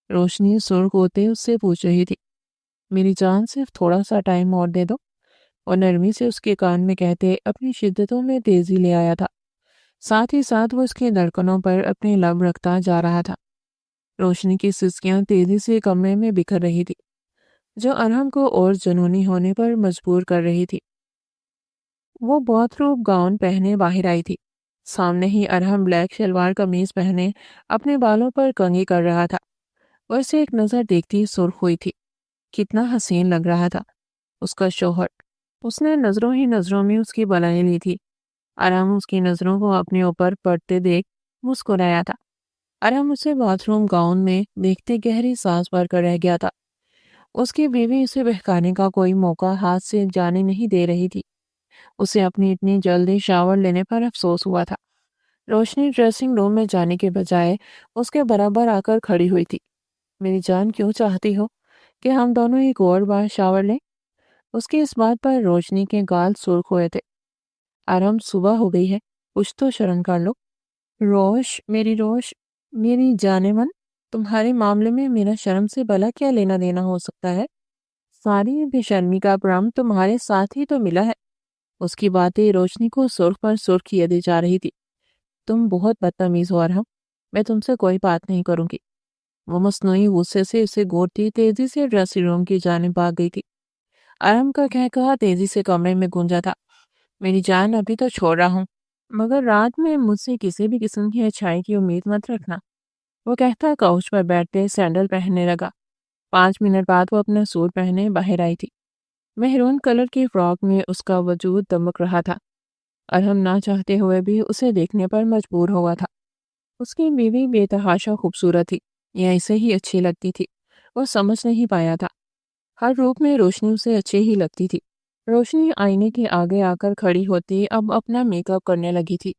Speaker 1: روشنی سرخ ہوتے اس سے پوچھ رہی تھی۔ میری جان، صرف تھوڑا سا ٹائم اور دے دو، اور نرمی سے اس کے کان میں کہتے اپنی شدتوں میں تیزی لے آیا تھا۔ ساتھ ہی ساتھ وہ اس کے دھڑکنوں پر اپنے لب رکھتا جا رہا تھا۔ روشنی کی سسکیاں تیزی سے کمرے میں بکھر رہی تھی، جو ارحم کو اور جنونی ہونے پر مجبور کر رہی تھی۔ وہ بہت روب گاؤن پہنے باہر آئی تھی۔ سامنے ہی ارحم بلیک شلوار قمیض پہنے اپنے بالوں پر کنگھی کر رہا تھا۔ وہ اسے ایک نظر دیکھتی سرخ ہوئی تھی۔ کتنا حسین لگ رہا تھا اس کا شوہر۔ اس نے نظروں ہی نظروں میں اس کی بلائیں لی تھی۔ ارحم اس کی نظروں کو اپنے اوپر پڑتے دیکھ مسکرایا تھا۔ ارحم اسے باتھ روم گاؤن میں دیکھتے گہری سانس بھر کر رہ گیا تھا۔ اس کی بیوی اسے بہکانے کا کوئی موقع ہاتھ سے جانے نہیں دے رہی تھی۔ اسے اپنی اتنی جلدی شاور لینے پر افسوس ہوا تھا۔ روشنی ڈریسنگ روم میں جانے کے بجائے اس کے برابر آ کر کھڑی ہوئی تھی۔ میری جان، کیوں چاہتی ہو کہ ہم دونوں ایک اور بار شاور لیں؟ اس کی اس بات پر روشنی کے گال سرخ ہوئے تھے۔ ارحم، صبح ہو گئی ہے، کچھ تو شرم کر لو۔ روش، میری جانے من، تمہارے معاملے میں میرا شرم سے بھلا کیا لینا دینا ہو سکتا ہے؟ ساری بے شرمی کا پرام تمہارے ساتھ ہی تو ملا ہے۔ اس کی باتیں روشنی کو سرخ پر سرخ کیے دی جا رہی تھی۔ تم بہت بدتمیز ہو ارحم، میں تم سے کوئی بات نہیں کروں گی۔ وہ مصنوعی غصے سے اسے گھورتی تیزی سے ڈریسنگ روم کی جانب بھاگ گئی تھی۔ ارحم کا کہا تیزی سے کمرے میں گونجا تھا۔ میری جان، ابھی تو چھوڑ رہا ہوں، مگر رات میں مجھ سے کسی بھی قسم کی اچھائی کی امید مت رکھنا۔ وہ کہتا کاؤچ پر بیٹھتے سینڈل پہننے لگا۔ 5 منٹ بعد وہ اپنا سوٹ پہنے باہر آئی تھی۔ مہرون کلر کی فراک میں اس کا وجود دمک رہا تھا۔ ارحم نہ چاہتے ہوئے بھی اسے دیکھنے پر مجبور ہوا تھا۔ اس کی بیوی بے تحاشا خوبصورت تھی یا اسے ہی اچھی لگتی تھی، وہ سمجھ نہیں پایا تھا۔ ہر روپ میں روشنی اسے اچھی ہی لگتی تھی۔ روشنی آئینے کے آگے آ کر کھڑی ہوتی اب اپنا میک اپ کرنے لگی تھی۔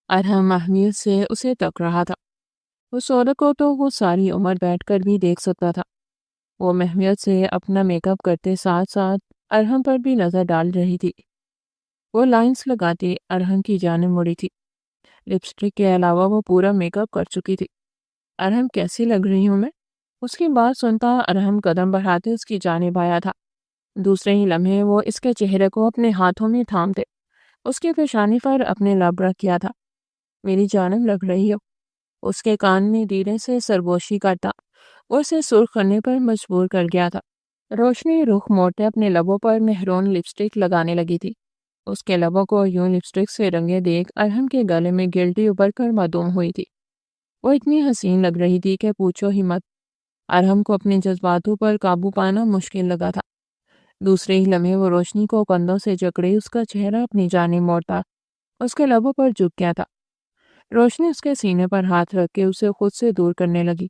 Speaker 1: ارحم اہمیت سے اسے تک رہا تھا۔ اس عورت کو تو وہ ساری عمر بیٹھ کر بھی دیکھ سکتا تھا۔ وہ اہمیت سے اپنا میک اپ کرتے ساتھ ساتھ ارحم پر بھی نظر ڈال رہی تھی۔ وہ لائنز لگاتی ارحم کی جانب مڑی تھی۔ لپسٹک کے علاوہ وہ پورا میک اپ کر چکی تھی۔ ارحم، کیسی لگ رہی ہوں میں؟ اس کی بات سنتا ارحم قدم بڑھاتے اس کی جانب آیا تھا۔ دوسرے ہی لمحے وہ اس کے چہرے کو اپنے ہاتھوں میں تھامتے اس کی پیشانی پر اپنے لب رکھ کیا تھا۔ میری جانب لگ رہی ہو، اس کے کان میں دھیرے سے سرگوشی کرتا اور اسے سرخ کرنے پر مجبور کر گیا تھا۔ روشنی رخ موڑتے اپنے لبوں پر مہرون لپسٹک لگانے لگی تھی۔ اس کے لبوں کو یوں لپسٹک سے رنگے دیکھ ارحم کے گلے میں گلٹی ابھر کر معدوم ہوئی تھی۔ وہ اتنی حسین لگ رہی تھی کہ پوچھو ہی مت۔ ارحم کو اپنے جذباتوں پر قابو پانا مشکل لگا تھا۔ دوسرے ہی لمحے وہ روشنی کو کندھوں سے جکڑے اس کا چہرہ اپنی جانب موڑتا اس کے لبوں پر جھک گیا تھا۔ روشنی اس کے سینے پر ہاتھ رکھ کے اسے خود سے دور کرنے لگی۔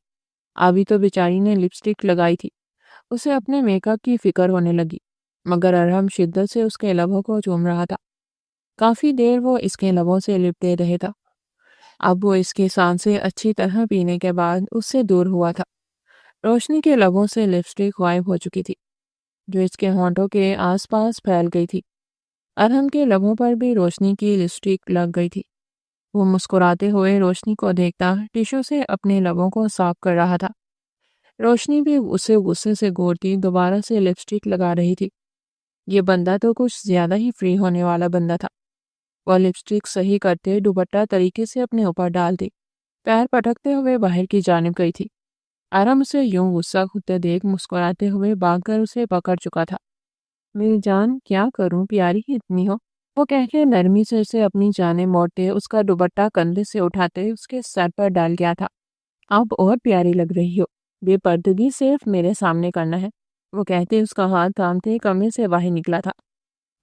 Speaker 1: ابھی تو بیچاری نے لپسٹک لگائی تھی، اسے اپنے میک اپ کی فکر ہونے لگی، مگر ارحم شدت سے اس کے لبوں کو چوم رہا تھا۔ کافی دیر وہ اس کے لبوں سے لپٹے رہے تھا۔ اب وہ اس کی سانسیں اچھی طرح پینے کے بعد اس سے دور ہوا تھا۔ روشنی کے لبوں سے لپسٹک غائب ہو چکی تھی، جو اس کے ہونٹوں کے آس پاس پھیل گئی تھی۔ ارحم کے لبوں پر بھی روشنی کی لپسٹک لگ گئی تھی۔ وہ مسکراتے ہوئے روشنی کو دیکھتا ٹیشو سے اپنے لبوں کو صاف کر رہا تھا۔ روشنی بھی اسے غصے سے گھورتی دوبارہ سے لپسٹک لگا رہی تھی۔ یہ بندہ تو کچھ زیادہ ہی فری ہونے والا بندہ تھا۔ وہ لپسٹک صحیح کرتے دوپٹہ طریقے سے اپنے اوپر ڈالتی پیر پٹکتے ہوئے باہر کی جانب گئی تھی۔ ارحم اسے یوں غصہ ہوتے دیکھ مسکراتے ہوئے بھاگ کر اسے پکڑ چکا تھا۔ میری جان کیا کروں، پیاری ہی اتنی ہو، وہ کہہ کے نرمی سے اسے اپنی جانب موڑتے اس کا دوپٹہ کندھے سے اٹھاتے اس کے سر پر ڈال گیا تھا۔ اب اور پیاری لگ رہی ہو، بے پردگی صرف میرے سامنے کرنا ہے، وہ کہتے اس کا ہاتھ تھامتے کمرے سے باہر نکلا تھا۔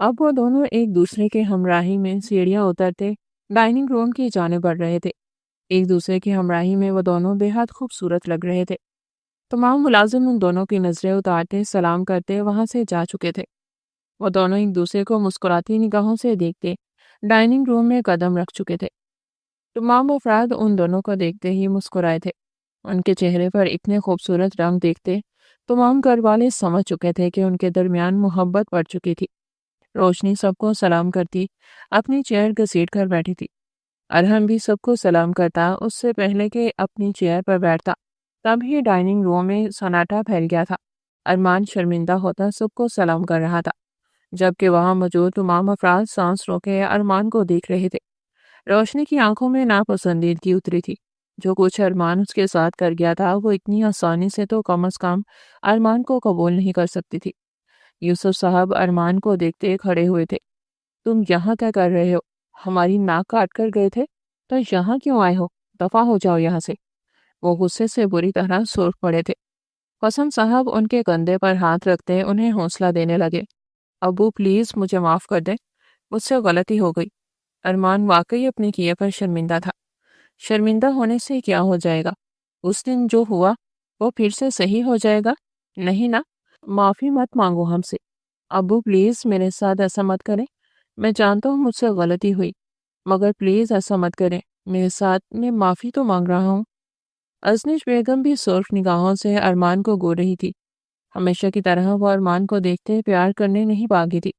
Speaker 1: اب وہ دونوں ایک دوسرے کے ہمراہی میں سیڑھیاں اترتے ڈائننگ روم کی جانب بڑھ رہے تھے۔ ایک دوسرے کی ہمراہی میں وہ دونوں بے حد خوبصورت لگ رہے تھے۔ تمام ملازم ان دونوں کی نظریں اتارتے سلام کرتے وہاں سے جا چکے تھے۔ وہ دونوں ایک دوسرے کو مسکراتی نگاہوں سے دیکھتے ڈائننگ روم میں قدم رکھ چکے تھے۔ تمام افراد ان دونوں کو دیکھتے ہی مسکرائے تھے۔ ان کے چہرے پر اتنے خوبصورت رنگ دیکھتے تمام گھر والے سمجھ چکے تھے کہ ان کے درمیان محبت بڑھ چکی تھی۔ روشنی سب کو سلام کرتی اپنی چیئر گھسیٹ کر بیٹھی تھی۔ ارحم بھی سب کو سلام کرتا اس سے پہلے کہ اپنی چیئر پر بیٹھتا تب ہی ڈائننگ روم میں سناٹا پھیل گیا تھا۔ ارمان شرمندہ ہوتا سب کو سلام کر رہا تھا، جبکہ وہاں موجود تمام افراد سانس روکے ارمان کو دیکھ رہے تھے۔ روشنی کی آنکھوں میں ناپسندیدگی اتری تھی۔ جو کچھ ارمان اس کے ساتھ کر گیا تھا وہ اتنی آسانی سے تو کم از کم ارمان کو قبول نہیں کر سکتی تھی۔ یوسف صاحب ارمان کو دیکھتے کھڑے ہوئے تھے۔ تم یہاں کیا کر رہے ہو؟ ہماری ناک کاٹ کر گئے تھے تو یہاں کیوں آئے ہو؟ دفع ہو جاؤ یہاں سے۔ وہ غصے سے بری طرح سرخ پڑے تھے۔ قاسم صاحب ان کے کندھے پر ہاتھ رکھتے انہیں حوصلہ دینے لگے۔ ابو پلیز مجھے معاف کر دے، مجھ سے غلطی ہو گئی۔ ارمان واقعی اپنے کیے پر شرمندہ تھا۔ شرمندہ ہونے سے کیا ہو جائے گا؟ اس دن جو ہوا وہ پھر سے صحیح ہو جائے گا؟ نہیں نا، معافی مت مانگو ہم سے۔ ابو پلیز میرے ساتھ ایسا مت کریں، میں جانتا ہوں مجھ سے غلطی ہوئی، مگر پلیز ایسا مت کریں میرے ساتھ، میں معافی تو مانگ رہا ہوں۔ ازنش بیگم بھی سرخ نگاہوں سے ارمان کو گھور رہی تھی۔ ہمیشہ کی طرح وہ ارمان کو دیکھتے پیار کرنے نہیں بھاگی تھی۔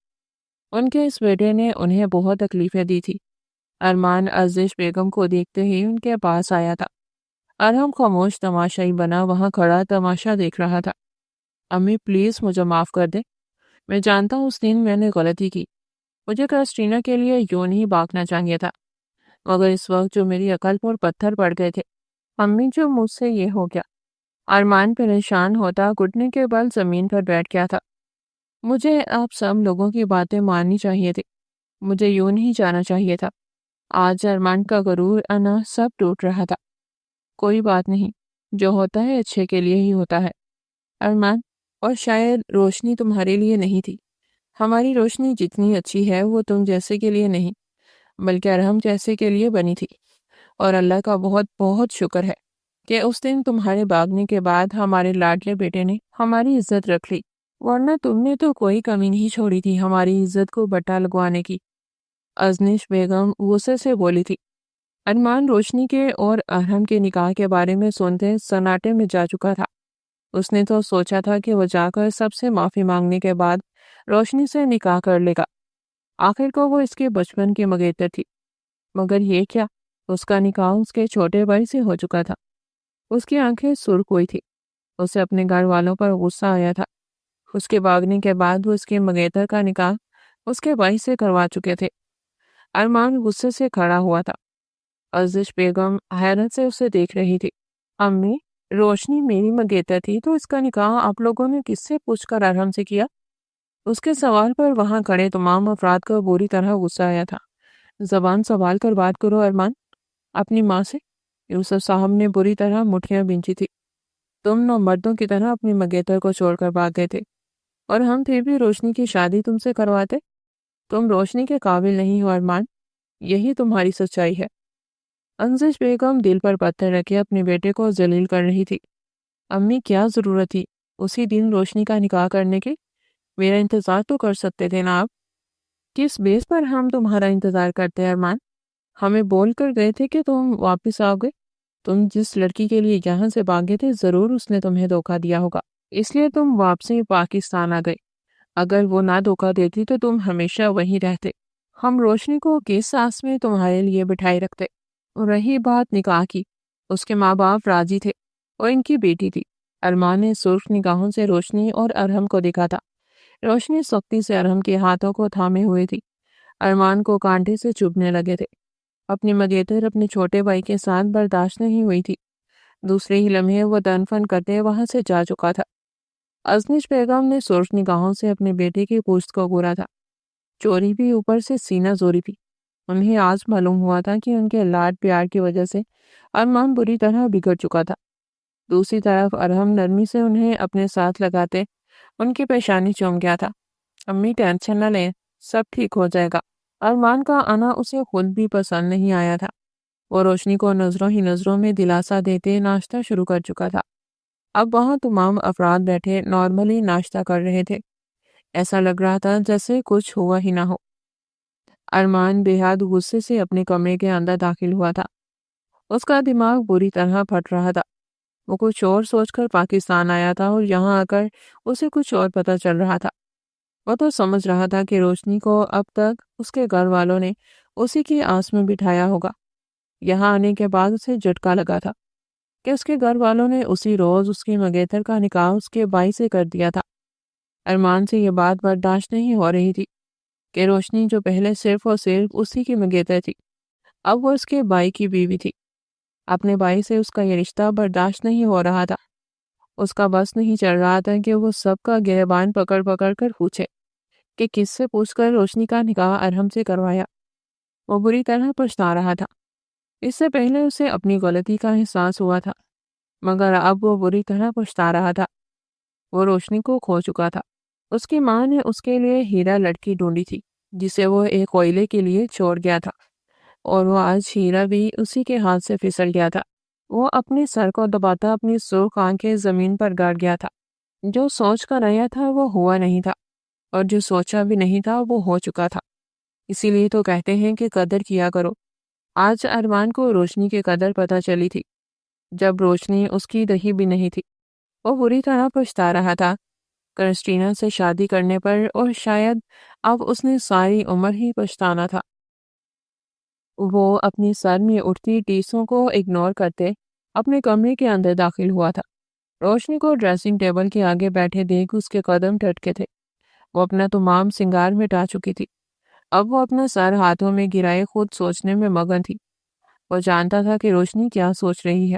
Speaker 1: ان کے اس بیٹے نے انہیں بہت تکلیفیں دی تھی۔ ارمان ازنش بیگم کو دیکھتے ہی ان کے پاس آیا تھا۔ ارحم خاموش تماشائی بنا وہاں کھڑا تماشا دیکھ رہا تھا۔ امی پلیز مجھے معاف کر دے، میں جانتا ہوں اس دن میں نے غلطی کی، مجھے کرسٹینا کے لیے یوں نہیں بھاگنا چاہیے تھا، مگر اس وقت جو میری عقل پر پتھر پڑ گئے تھے، امی جو مجھ سے یہ ہو گیا۔ ارمان پریشان ہوتا گھٹنے کے بل زمین پر بیٹھ گیا تھا۔ مجھے آپ سب لوگوں کی باتیں ماننی چاہیے تھی، مجھے یوں نہیں جانا چاہیے تھا۔ آج ارمان کا غرور انا سب ٹوٹ رہا تھا۔ کوئی بات نہیں، جو ہوتا ہے اچھے کے لیے ہی ہوتا ہے ارمان، اور شاید روشنی تمہارے لیے نہیں تھی۔ ہماری روشنی جتنی اچھی ہے وہ تم جیسے کے لیے نہیں بلکہ ارحم جیسے کے لیے بنی تھی، اور اللہ کا بہت بہت شکر ہے کہ اس دن تمہارے بھاگنے کے بعد ہمارے لاڈلے بیٹے نے ہماری عزت رکھ لی، ورنہ تم نے تو کوئی کمی نہیں چھوڑی تھی ہماری عزت کو بٹا لگوانے کی۔ ازنش بیگم غصے سے بولی تھی۔ ارمان روشنی کے اور ارحم کے نکاح کے بارے میں سنتے سناٹے میں جا چکا تھا۔ اس نے تو سوچا تھا کہ وہ جا کر سب سے معافی مانگنے کے بعد روشنی سے نکاح کر لے گا، آخر کو وہ اس کے بچپن کی مگیتر تھی، مگر یہ کیا، اس کا نکاح اس کے چھوٹے بھائی سے ہو چکا تھا۔ اس کی آنکھیں سرخ ہوئی تھی۔ اسے اپنے گھر والوں پر غصہ آیا تھا۔ اس کے بھاگنے کے بعد وہ اس کے منگیتر کا نکاح اس کے بھائی سے کروا چکے تھے۔ ارمان غصے سے کھڑا ہوا تھا۔ ارزش بیگم حیرت سے اسے دیکھ رہی تھی۔ امی، روشنی میری منگیتر تھی تو اس کا نکاح آپ لوگوں نے کس سے پوچھ کر ارحم سے کیا؟ اس کے سوال پر وہاں کھڑے تمام افراد کو بری طرح غصہ آیا تھا۔ زبان سنبھال کر بات کرو ارمان، اپنی ماں سے، یوسف صاحب نے بری طرح مٹھیاں بینچی تھی۔ تم نو مردوں کی طرح اپنی منگیتر کو چھوڑ کر بھاگ گئے تھے اور ہم پھر بھی روشنی کی شادی تم سے کرواتے۔ تم روشنی کے قابل نہیں ہو ارمان، یہی تمہاری سچائی ہے۔ انزش بیگم دل پر پتھر رکھے اپنے بیٹے کو ذلیل کر رہی تھی۔ امی، کیا ضرورت تھی اسی دن روشنی کا نکاح کرنے کی؟ میرا انتظار تو کر سکتے تھے نا آپ۔ کس بیس پر ہم تمہارا انتظار کرتے ہیں ارمان؟ ہمیں بول کر گئے تھے کہ تم واپس آؤ گے۔ تم جس لڑکی کے لیے یہاں سے بھاگے تھے ضرور اس نے تمہیں دھوکہ دیا ہوگا، اس لیے تم واپسی پاکستان آ گئے۔ اگر وہ نہ دھوکہ دیتی تو تم ہمیشہ وہیں رہتے۔ ہم روشنی کو کس سانس میں تمہارے لیے بٹھائے رکھتے۔ رہی بات نکاح کی، اس کے ماں باپ راضی تھے اور ان کی بیٹی تھی۔ ارمان نے سرخ نگاہوں سے روشنی اور ارحم کو دیکھا تھا۔ روشنی سختی سے ارحم کے ہاتھوں کو تھامے ہوئے تھی۔ ارمان کو کانٹے سے چبھنے لگے تھے۔ اپنی منگیتر اپنے چھوٹے بھائی کے ساتھ برداشت نہیں ہوئی تھی۔ دوسرے ہی لمحے وہ دن فن کرتے وہاں سے جا چکا تھا۔ ازنش بیگم نے سرخ نگاہوں سے اپنے بیٹے کی پوست کو گورا تھا۔ چوری بھی اوپر سے سینہ زوری بھی۔ انہیں آج معلوم ہوا تھا کہ ان کے لاڈ پیار کی وجہ سے ارمان بری طرح بگڑ چکا تھا۔ دوسری طرف ارحم نرمی سے انہیں اپنے ساتھ لگاتے ان کی پیشانی چوم گیا تھا۔ امی، ٹینشن نہ لیں، سب ٹھیک ہو جائے گا۔ ارمان کا آنا اسے خود بھی پسند نہیں آیا تھا۔ وہ روشنی کو نظروں ہی نظروں میں دلاسا دیتے ناشتہ شروع کر چکا تھا۔ اب وہاں تمام افراد بیٹھے نارملی ناشتہ کر رہے تھے۔ ایسا لگ رہا تھا جیسے کچھ ہوا ہی نہ ہو۔ ارمان بے حد غصے سے اپنے کمرے کے اندر داخل ہوا تھا۔ اس کا دماغ بری طرح پھٹ رہا تھا۔ وہ کچھ اور سوچ کر پاکستان آیا تھا اور یہاں آ کر اسے کچھ اور پتہ چل رہا تھا۔ وہ تو سمجھ رہا تھا کہ روشنی کو اب تک اس کے گھر والوں نے اسی کی آس میں بٹھایا ہوگا۔ یہاں آنے کے بعد اسے جھٹکا لگا تھا کہ اس کے گھر والوں نے اسی روز اس کی منگیتر کا نکاح اس کے بھائی سے کر دیا تھا۔ ارمان سے یہ بات برداشت نہیں ہو رہی تھی کہ روشنی جو پہلے صرف اور صرف اسی کی منگیتر تھی، اب وہ اس کے بھائی کی بیوی تھی۔ اپنے بھائی سے اس کا یہ رشتہ برداشت نہیں ہو رہا تھا۔ اس کا بس نہیں چل رہا تھا کہ وہ سب کا گریبان پکڑ پکڑ کر پوچھے کہ کس سے پوچھ کر روشنی کا نکاح ارحم سے کروایا۔ وہ بری طرح پچھتا رہا تھا۔ اس سے پہلے اسے اپنی غلطی کا احساس ہوا تھا، مگر اب وہ بری طرح پچھتا رہا تھا۔ وہ روشنی کو کھو چکا تھا۔ اس کی ماں نے اس کے لیے ہیرا لڑکی ڈھونڈی تھی جسے وہ ایک کوئلے کے لیے چھوڑ گیا تھا، اور وہ آج ہیرا بھی اسی کے ہاتھ سے پھسل گیا تھا۔ وہ اپنے سر کو دباتا اپنی سرخ آنکھیں زمین پر گاڑ گیا تھا۔ جو سوچ کر آیا تھا وہ ہوا نہیں تھا، اور جو سوچا بھی نہیں تھا وہ ہو چکا تھا۔ اسی لیے تو کہتے ہیں کہ قدر کیا کرو۔ آج ارمان کو روشنی کی قدر پتہ چلی تھی، جب روشنی اس کی رہی بھی نہیں تھی۔ وہ بری طرح پچھتا رہا تھا کرسٹینا سے شادی کرنے پر، اور شاید اب اس نے ساری عمر ہی پچھتانا تھا۔ وہ اپنی سر میں اٹھتی ٹیسوں کو اگنور کرتے اپنے کمرے کے اندر داخل ہوا تھا۔ روشنی کو ڈریسنگ ٹیبل کے آگے بیٹھے دیکھ اس کے قدم ٹھٹکے تھے۔ وہ اپنا تمام سنگار مٹا چکی تھی۔ اب وہ اپنا سر ہاتھوں میں گرائے خود سوچنے میں مگن تھی۔ وہ جانتا تھا کہ روشنی کیا سوچ رہی ہے۔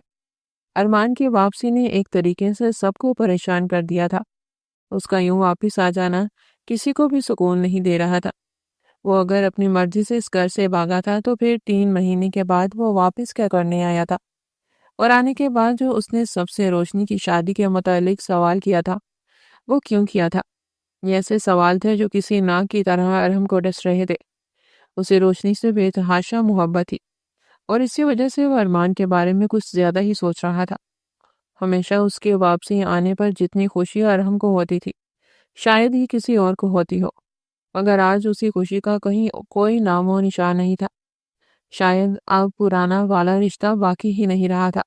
Speaker 1: ارمان کی واپسی نے ایک طریقے سے سب کو پریشان کر دیا تھا۔ اس کا یوں واپس آ جانا کسی کو بھی سکون نہیں دے رہا تھا۔ وہ اگر اپنی مرضی سے اس گھر سے بھاگا تھا تو پھر 3 مہینے کے بعد وہ واپس کیا کرنے آیا تھا؟ اور آنے کے بعد جو اس نے سب سے روشنی کی شادی کے متعلق سوال کیا تھا وہ کیوں کیا تھا؟ یہ ایسے سوال تھے جو کسی ناگ کی طرح ارحم کو ڈس رہے تھے۔ اسے روشنی سے بے تحاشا محبت تھی، اور اسی وجہ سے وہ ارمان کے بارے میں کچھ زیادہ ہی سوچ رہا تھا۔ ہمیشہ اس کے واپسی آنے پر جتنی خوشی ارحم کو ہوتی تھی شاید ہی کسی اور کو ہوتی ہو، مگر آج اسی خوشی کا کہیں کوئی نام و نشان نہیں تھا۔ شاید اب پرانا والا رشتہ باقی ہی نہیں رہا تھا۔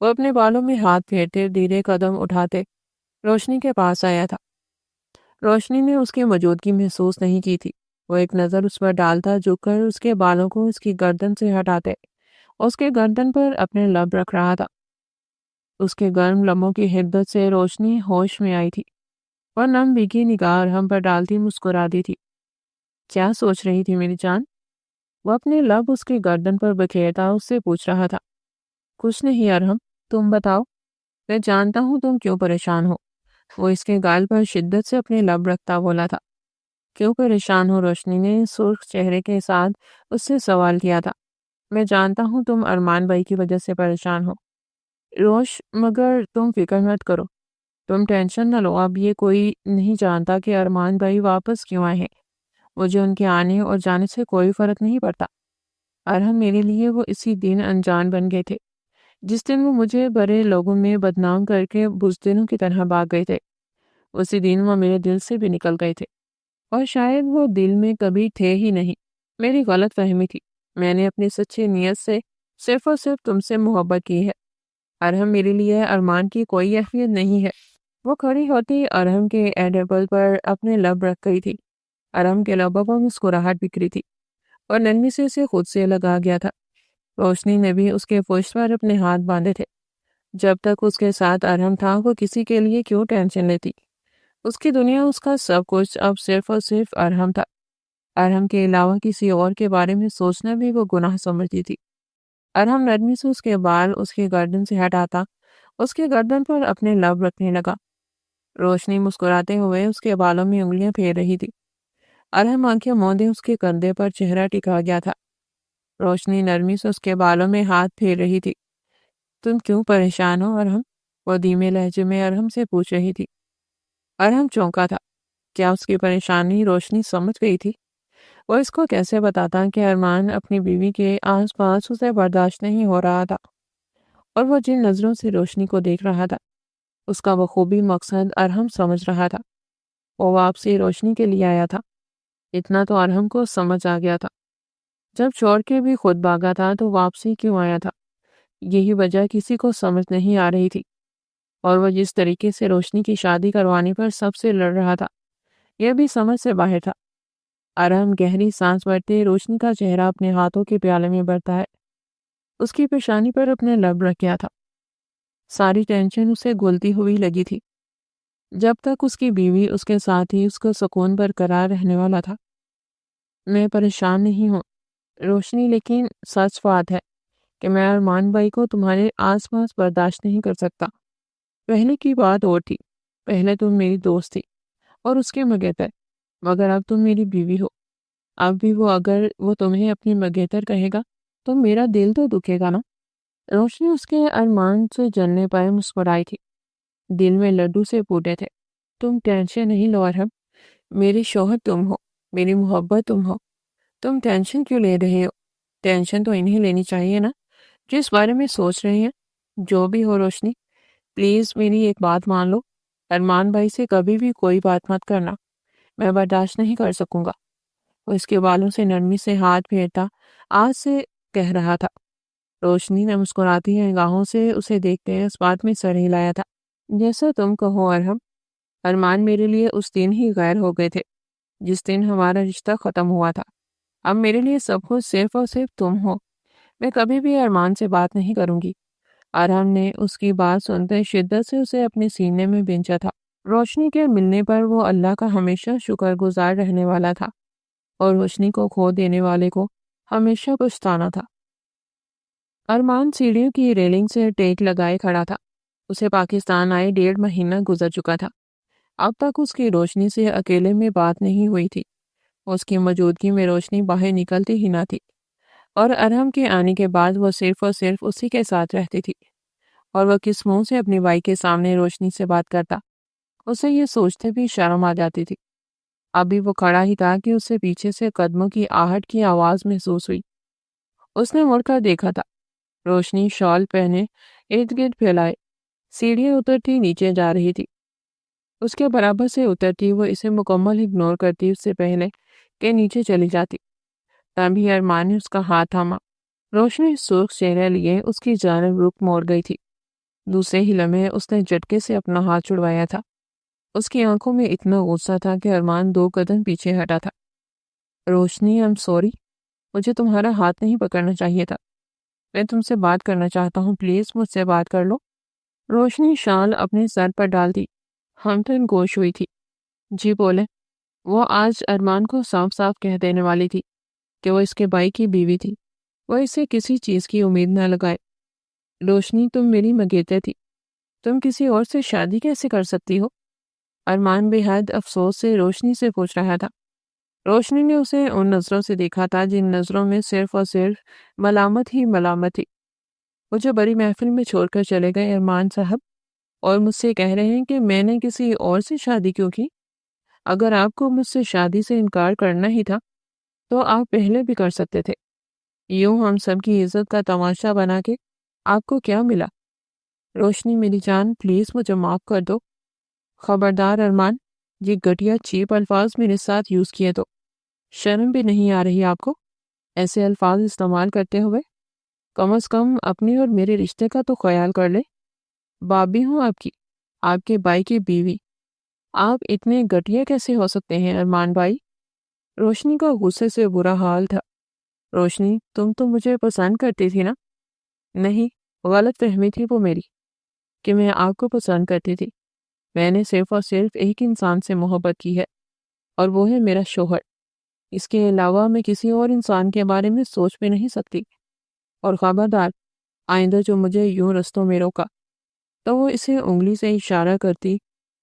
Speaker 1: وہ اپنے بالوں میں ہاتھ پھیرتے دھیرے قدم اٹھاتے روشنی کے پاس آیا تھا۔ روشنی نے اس کی موجودگی محسوس نہیں کی تھی۔ وہ ایک نظر اس پر ڈالتا، جھک کر اس کے بالوں کو اس کی گردن سے ہٹاتے اس کے گردن پر اپنے لب رکھ رہا تھا۔ اس کے گرم لبوں کی حدت سے روشنی ہوش میں آئی تھی اور نم بھیگی نگاہ ارحم پر ڈالتی مسکرا دی تھی۔ کیا سوچ رہی تھی میری جان؟ وہ اپنے لب اس کی گردن پر بکھیرتا اس سے پوچھ رہا تھا۔ کچھ نہیں ارحم، تم بتاؤ، میں جانتا ہوں تم کیوں پریشان ہو۔ وہ اس کے گال پر شدت سے اپنے لب رکھتا بولا تھا۔ کیوں پریشان ہو؟ روشنی نے سرخ چہرے کے ساتھ اس سے سوال کیا تھا۔ میں جانتا ہوں تم ارمان بھائی کی وجہ سے پریشان ہو روش، مگر تم فکر مت کرو، تم ٹینشن نہ لو۔ اب یہ کوئی نہیں جانتا کہ ارمان بھائی واپس کیوں آئے ہیں۔ مجھے ان کے آنے اور جانے سے کوئی فرق نہیں پڑتا ارحم، میرے لیے وہ اسی دن انجان بن گئے تھے جس دن وہ مجھے بڑے لوگوں میں بدنام کر کے بزدلوں کی طرح بھاگ گئے تھے۔ اسی دن وہ میرے دل سے بھی نکل گئے تھے، اور شاید وہ دل میں کبھی تھے ہی نہیں۔ میری غلط فہمی تھی، میں نے اپنی سچی نیت سے صرف اور صرف تم سے محبت کی ہے ارحم، میرے لیے ارمان کی کوئی اہمیت نہیں ہے۔ وہ کھڑی ہوتی ارحم کے ایڈیبل پر اپنے لب رکھ گئی تھی۔ ارحم کے لبوں پر مسکراہٹ بکھری تھی اور نرمی سے اسے خود سے لگا گیا تھا۔ روشنی نے بھی اس کے پشت پر اپنے ہاتھ باندھے تھے۔ جب تک اس کے ساتھ ارحم تھا وہ کسی کے لیے کیوں ٹینشن لیتی؟ اس کی دنیا، اس کا سب کچھ اب صرف اور صرف ارحم تھا۔ ارحم کے علاوہ کسی اور کے بارے میں سوچنا بھی وہ گناہ سمجھتی تھی۔ ارحم نرمی سے اس کے بال اس کے گردن سے ہٹاتا اس کے گردن پر اپنے لب رکھنے لگا۔ روشنی مسکراتے ہوئے اس کے بالوں میں انگلیاں پھیر رہی تھی۔ ارحم آنکھیں موندے اس کے کندھے پر چہرہ ٹکا گیا تھا۔ روشنی نرمی سے اس کے بالوں میں ہاتھ پھیر رہی تھی۔ تم کیوں پریشان ہو ارحم؟ وہ دھیمے لہجے میں ارحم سے پوچھ رہی تھی۔ ارحم چونکا تھا۔ کیا اس کی پریشانی روشنی سمجھ گئی تھی؟ وہ اس کو کیسے بتاتا کہ ارمان اپنی بیوی کے آس پاس اسے برداشت نہیں ہو رہا تھا، اور وہ جن نظروں سے روشنی کو دیکھ رہا تھا اس کا بخوبی مقصد ارحم سمجھ رہا تھا۔ وہ واپسی روشنی کے لیے آیا تھا، اتنا تو ارحم کو سمجھ آ گیا تھا۔ جب چھوڑ کے بھی خود بھاگا تھا تو واپسی کیوں آیا تھا، یہی وجہ کسی کو سمجھ نہیں آ رہی تھی۔ اور وہ جس طریقے سے روشنی کی شادی کروانے پر سب سے لڑ رہا تھا یہ بھی سمجھ سے باہر تھا۔ ارحم گہری سانس بھرتے روشنی کا چہرہ اپنے ہاتھوں کے پیالے میں بھرتا ہے، اس کی پیشانی پر اپنے لب رکھ گیا تھا۔ ساری ٹینشن اسے گھلتی ہوئی لگی تھی۔ جب تک اس کی بیوی اس کے ساتھ ہی اس کو سکون برقرار رہنے والا تھا۔ میں پریشان نہیں ہوں روشنی، لیکن سچ بات ہے کہ میں ارمان بھائی کو تمہارے آس پاس برداشت نہیں کر سکتا۔ پہلے کی بات اور تھی، پہلے تم میری دوست تھی اور اس کے مگیتر، مگر اب تم میری بیوی ہو۔ اب بھی اگر وہ تمہیں اپنی مگیتر کہے گا تو میرا دل تو دکھے گا نا۔ روشنی اس کے ارمان سے جلنے پر مسکرائی تھی، دل میں لڈو سے پھوٹے تھے۔ تم ٹینشن نہیں لو ارحم، میرے شوہر تم ہو، میری محبت تم ہو، تم ٹینشن کیوں لے رہے ہو؟ ٹینشن تو انہیں لینی چاہیے نا جس بارے میں سوچ رہے ہیں۔ جو بھی ہو روشنی، پلیز میری ایک بات مان لو، ارمان بھائی سے کبھی بھی کوئی بات مت کرنا، میں برداشت نہیں کر سکوں گا۔ وہ اس کے بالوں سے نرمی سے ہاتھ پھیرتا آج سے کہہ رہا تھا۔ روشنی نے مسکراتی نگاہوں سے اسے دیکھتے اس بات میں سر ہلایا تھا۔ جیسا تم کہو ارحم، ارمان میرے لیے اس دن ہی غیر ہو گئے تھے جس دن ہمارا رشتہ ختم ہوا تھا۔ اب میرے لیے سب کچھ صرف اور صرف تم ہو۔ میں کبھی بھی ارمان سے بات نہیں کروں گی۔ ارحم نے اس کی بات سنتے شدت سے اسے اپنے سینے میں بھینچا تھا۔ روشنی کے ملنے پر وہ اللہ کا ہمیشہ شکر گزار رہنے والا تھا، اور روشنی کو کھو دینے والے کو ہمیشہ پچھتانا تھا۔ ارمان سیڑھیوں کی ریلنگ سے ٹیک لگائے کھڑا تھا۔ اسے پاکستان آئے 1.5 مہینہ گزر چکا تھا۔ اب تک اس کی روشنی سے اکیلے میں بات نہیں ہوئی تھی۔ اس کی موجودگی میں روشنی باہر نکلتی ہی نہ تھی، اور ارحم کے آنے کے بعد وہ صرف اور صرف اسی کے ساتھ رہتی تھی۔ اور وہ کس منہ سے اپنی بھائی کے سامنے روشنی سے بات کرتا، اسے یہ سوچتے بھی شرم آ جاتی تھی۔ ابھی وہ کھڑا ہی تھا کہ اسے پیچھے سے قدموں کی آہٹ کی آواز محسوس ہوئی۔ اس نے مڑ کر دیکھا تھا، روشنی شال پہنے ارد گرد پھیلائے سیڑھیاں اترتی نیچے جا رہی تھی۔ اس کے برابر سے اترتی وہ اسے مکمل اگنور کرتی اس سے پہلے کہ نیچے چلی جاتی۔ تبھی ارمان نے اس کا ہاتھ تھاما۔ روشنی سرخ چہرہ لیے اس کی جانب رخ موڑ گئی تھی۔ دوسرے ہی لمحے اس نے جھٹکے سے اپنا ہاتھ چھڑوایا تھا۔ اس کی آنکھوں میں اتنا غصہ تھا کہ ارمان 2 قدم پیچھے ہٹا تھا۔ روشنی، I'm sorry، مجھے تمہارا ہاتھ نہیں پکڑنا چاہیے تھا۔ میں تم سے بات کرنا چاہتا ہوں، پلیز مجھ سے بات کر لو۔ روشنی شال اپنے سر پر ڈال دی، ہمدن گوش ہوئی تھی۔ جی بولے۔ وہ آج ارمان کو صاف صاف کہہ دینے والی تھی کہ وہ اس کے بھائی کی بیوی تھی، وہ اسے کسی چیز کی امید نہ لگائے۔ روشنی، تم میری مگیتے تھی، تم کسی اور سے شادی کیسے کر سکتی ہو؟ ارمان بے حد افسوس سے روشنی سے پوچھ رہا تھا۔ روشنی نے اسے ان نظروں سے دیکھا تھا جن نظروں میں صرف اور صرف ملامت ہی ملامت تھی۔ مجھے بڑی محفل میں چھوڑ کر چلے گئے ارمان صاحب، اور مجھ سے کہہ رہے ہیں کہ میں نے کسی اور سے شادی کیوں کی؟ اگر آپ کو مجھ سے شادی سے انکار کرنا ہی تھا تو آپ پہلے بھی کر سکتے تھے۔ یوں ہم سب کی عزت کا تماشا بنا کے آپ کو کیا ملا؟ روشنی میری جان، پلیز مجھے معاف کر دو۔ خبردار ارمان، یہ گھٹیا چیپ الفاظ میرے ساتھ یوز کیے تو شرم بھی نہیں آ رہی آپ کو ایسے الفاظ استعمال کرتے ہوئے؟ کم از کم اپنے اور میرے رشتے کا تو خیال کر لے۔ بابی ہوں آپ کے بھائی کی بیوی، آپ اتنے گھٹیا کیسے ہو سکتے ہیں ارمان بھائی؟ روشنی کا غصے سے برا حال تھا۔ روشنی، تم تو مجھے پسند کرتی تھی نا؟ نہیں، غلط فہمی تھی وہ میری کہ میں آپ کو پسند کرتی تھی۔ میں نے صرف اور صرف ایک انسان سے محبت کی ہے، اور وہ ہے میرا شوہر۔ اس کے علاوہ میں کسی اور انسان کے بارے میں سوچ بھی نہیں سکتی۔ اور خبردار، آئندہ جو مجھے یوں رستوں میں روکا، تو وہ اسے انگلی سے اشارہ کرتی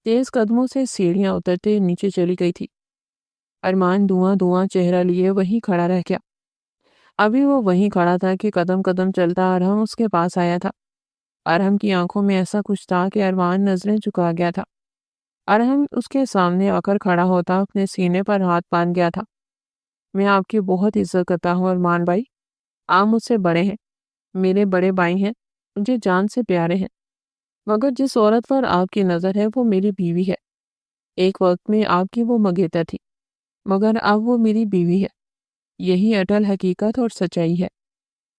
Speaker 1: تیز قدموں سے سیڑھیاں اترتے نیچے چلی گئی تھی۔ ارمان دھواں چہرہ لیے وہیں کھڑا رہ گیا۔ ابھی وہ وہیں کھڑا تھا کہ قدم قدم چلتا ارحم اس کے پاس آیا تھا۔ ارحم کی آنکھوں میں ایسا کچھ تھا کہ ارمان نظریں چکا گیا تھا۔ ارحم اس کے سامنے آ کر کھڑا ہوتا اپنے سینے پر ہاتھ باندھ گیا تھا۔ میں آپ کی بہت عزت کرتا ہوں ارمان بھائی، آپ مجھ سے بڑے ہیں، میرے بڑے بھائی ہیں، مجھے جان سے پیارے ہیں، مگر جس عورت پر آپ کی نظر ہے وہ میری بیوی ہے۔ ایک وقت میں آپ کی وہ مگیتا تھی، مگر اب وہ میری بیوی ہے۔ یہی اٹل حقیقت اور سچائی ہے۔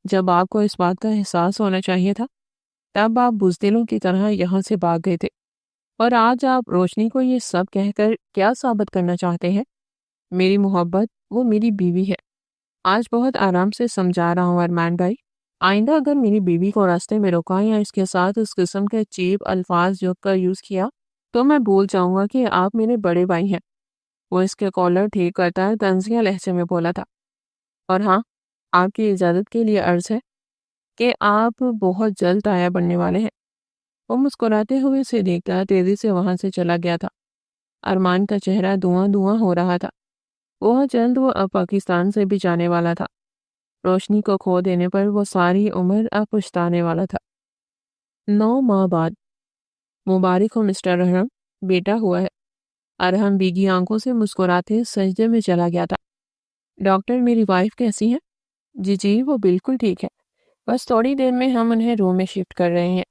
Speaker 1: جب آپ کو اس بات کا احساس ہونا چاہیے تھا تب آپ بزدلوں کی طرح یہاں سے بھاگ گئے تھے، اور آج آپ روشنی کو یہ سب کہہ کر کیا ثابت کرنا چاہتے ہیں؟ میری محبت، وہ میری بیوی ہے۔ آج بہت آرام سے سمجھا رہا ہوں ارمان بھائی، آئندہ اگر میری بیوی کو راستے میں روکا یا اس کے ساتھ اس قسم کے چیپ الفاظ کا یوز کیا تو میں بھول جاؤں گا کہ آپ میرے بڑے بھائی ہیں۔ وہ اس کے کالر ٹھیک کرتا طنزیہ لہجے میں بولا تھا۔ اور ہاں، آپ کی اجازت کے لیے عرض ہے کہ آپ بہت جلد آیا بننے والے ہیں۔ وہ مسکراتے ہوئے اسے دیکھتا تیزی سے وہاں سے چلا گیا تھا۔ ارمان کا چہرہ دھواں ہو رہا تھا۔ بہت جلد وہ اب پاکستان سے بھی جانے والا تھا۔ روشنی کو کھو دینے پر وہ ساری عمر اب پچھتانے والا تھا۔ 9 ماہ بعد۔ مبارک ہو مسٹر ارحم، بیٹا ہوا ہے۔ ارحم بھیگی آنکھوں سے مسکراتے سجدے میں چلا گیا تھا۔ ڈاکٹر، میری وائف کیسی ہے؟ جی وہ بالکل ٹھیک ہے، بس تھوڑی دیر میں ہم انہیں روم میں شفٹ کر رہے ہیں،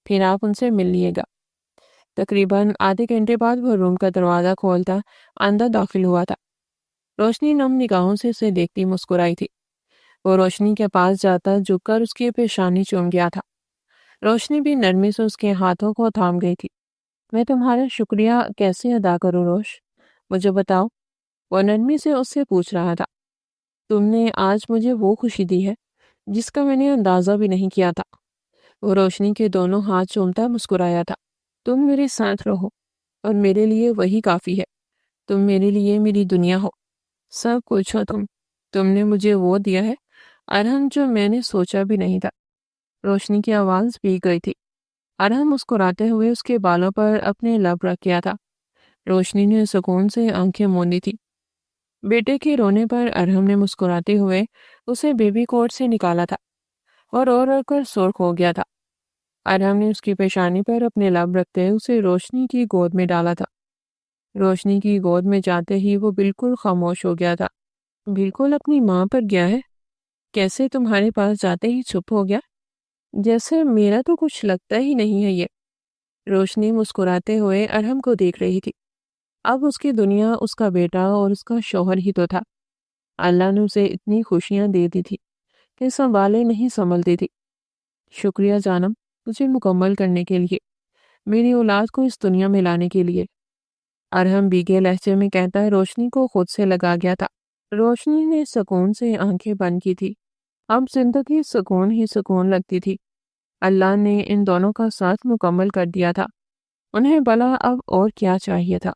Speaker 1: پھر آپ ان سے مل لیے گا۔ تقریباً آدھے گھنٹے بعد وہ روم کا دروازہ کھولتا اندر داخل ہوا تھا۔ روشنی نم نگاہوں سے اسے دیکھتی مسکرائی تھی۔ وہ روشنی کے پاس جاتا جھک کر اس کی پیشانی چوم گیا تھا۔ روشنی بھی نرمی سے اس کے ہاتھوں کو تھام گئی تھی۔ میں تمہارا شکریہ کیسے ادا کروں روش؟ مجھے بتاؤ، وہ نرمی سے اس سے پوچھ رہا تھا۔ تم نے آج مجھے وہ خوشی دی ہے جس کا میں نے اندازہ بھی نہیں کیا تھا۔ وہ روشنی کے دونوں ہاتھ چومتا مسکرایا تھا۔ تم میرے ساتھ رہو اور میرے لیے وہی کافی ہے۔ تم میرے لیے میری دنیا ہو، سب کچھ ہو تم نے مجھے وہ دیا ہے ارحم جو میں نے سوچا بھی نہیں تھا۔ روشنی کی آواز بھیگ گئی تھی۔ ارحم مسکراتے ہوئے اس کے بالوں پر اپنے لب رکھ گیا تھا۔ روشنی نے سکون سے آنکھیں موندی تھی۔ بیٹے کے رونے پر ارحم نے مسکراتے ہوئے اسے بیبی کوٹ سے نکالا تھا اور رو کر سرخ ہو گیا تھا۔ ارحم نے اس کی پیشانی پر اپنے لب رکھتے اسے روشنی کی گود میں ڈالا تھا۔ روشنی کی گود میں جاتے ہی وہ بالکل خاموش ہو گیا تھا۔ بالکل اپنی ماں پر گیا ہے، کیسے تمہارے پاس جاتے ہی چپ ہو گیا؟ جیسے میرا تو کچھ لگتا ہی نہیں ہے یہ۔ روشنی مسکراتے ہوئے ارحم کو دیکھ رہی تھی۔ اب اس کی دنیا اس کا بیٹا اور اس کا شوہر ہی تو تھا۔ اللہ نے اسے اتنی خوشیاں دے دی تھی کہ سنبھالے نہیں سنبھلتی تھی۔ شکریہ جانم، مجھے مکمل کرنے کے لیے، میری اولاد کو اس دنیا میں لانے کے لیے۔ ارحم بھیگے لہجے میں کہتا روشنی کو خود سے لگا گیا تھا۔ روشنی نے سکون سے آنکھیں بند کی تھی۔ اب زندگی سکون ہی سکون لگتی تھی۔ اللہ نے ان دونوں کا ساتھ مکمل کر دیا تھا۔ انہیں بھلا اب اور کیا چاہیے تھا؟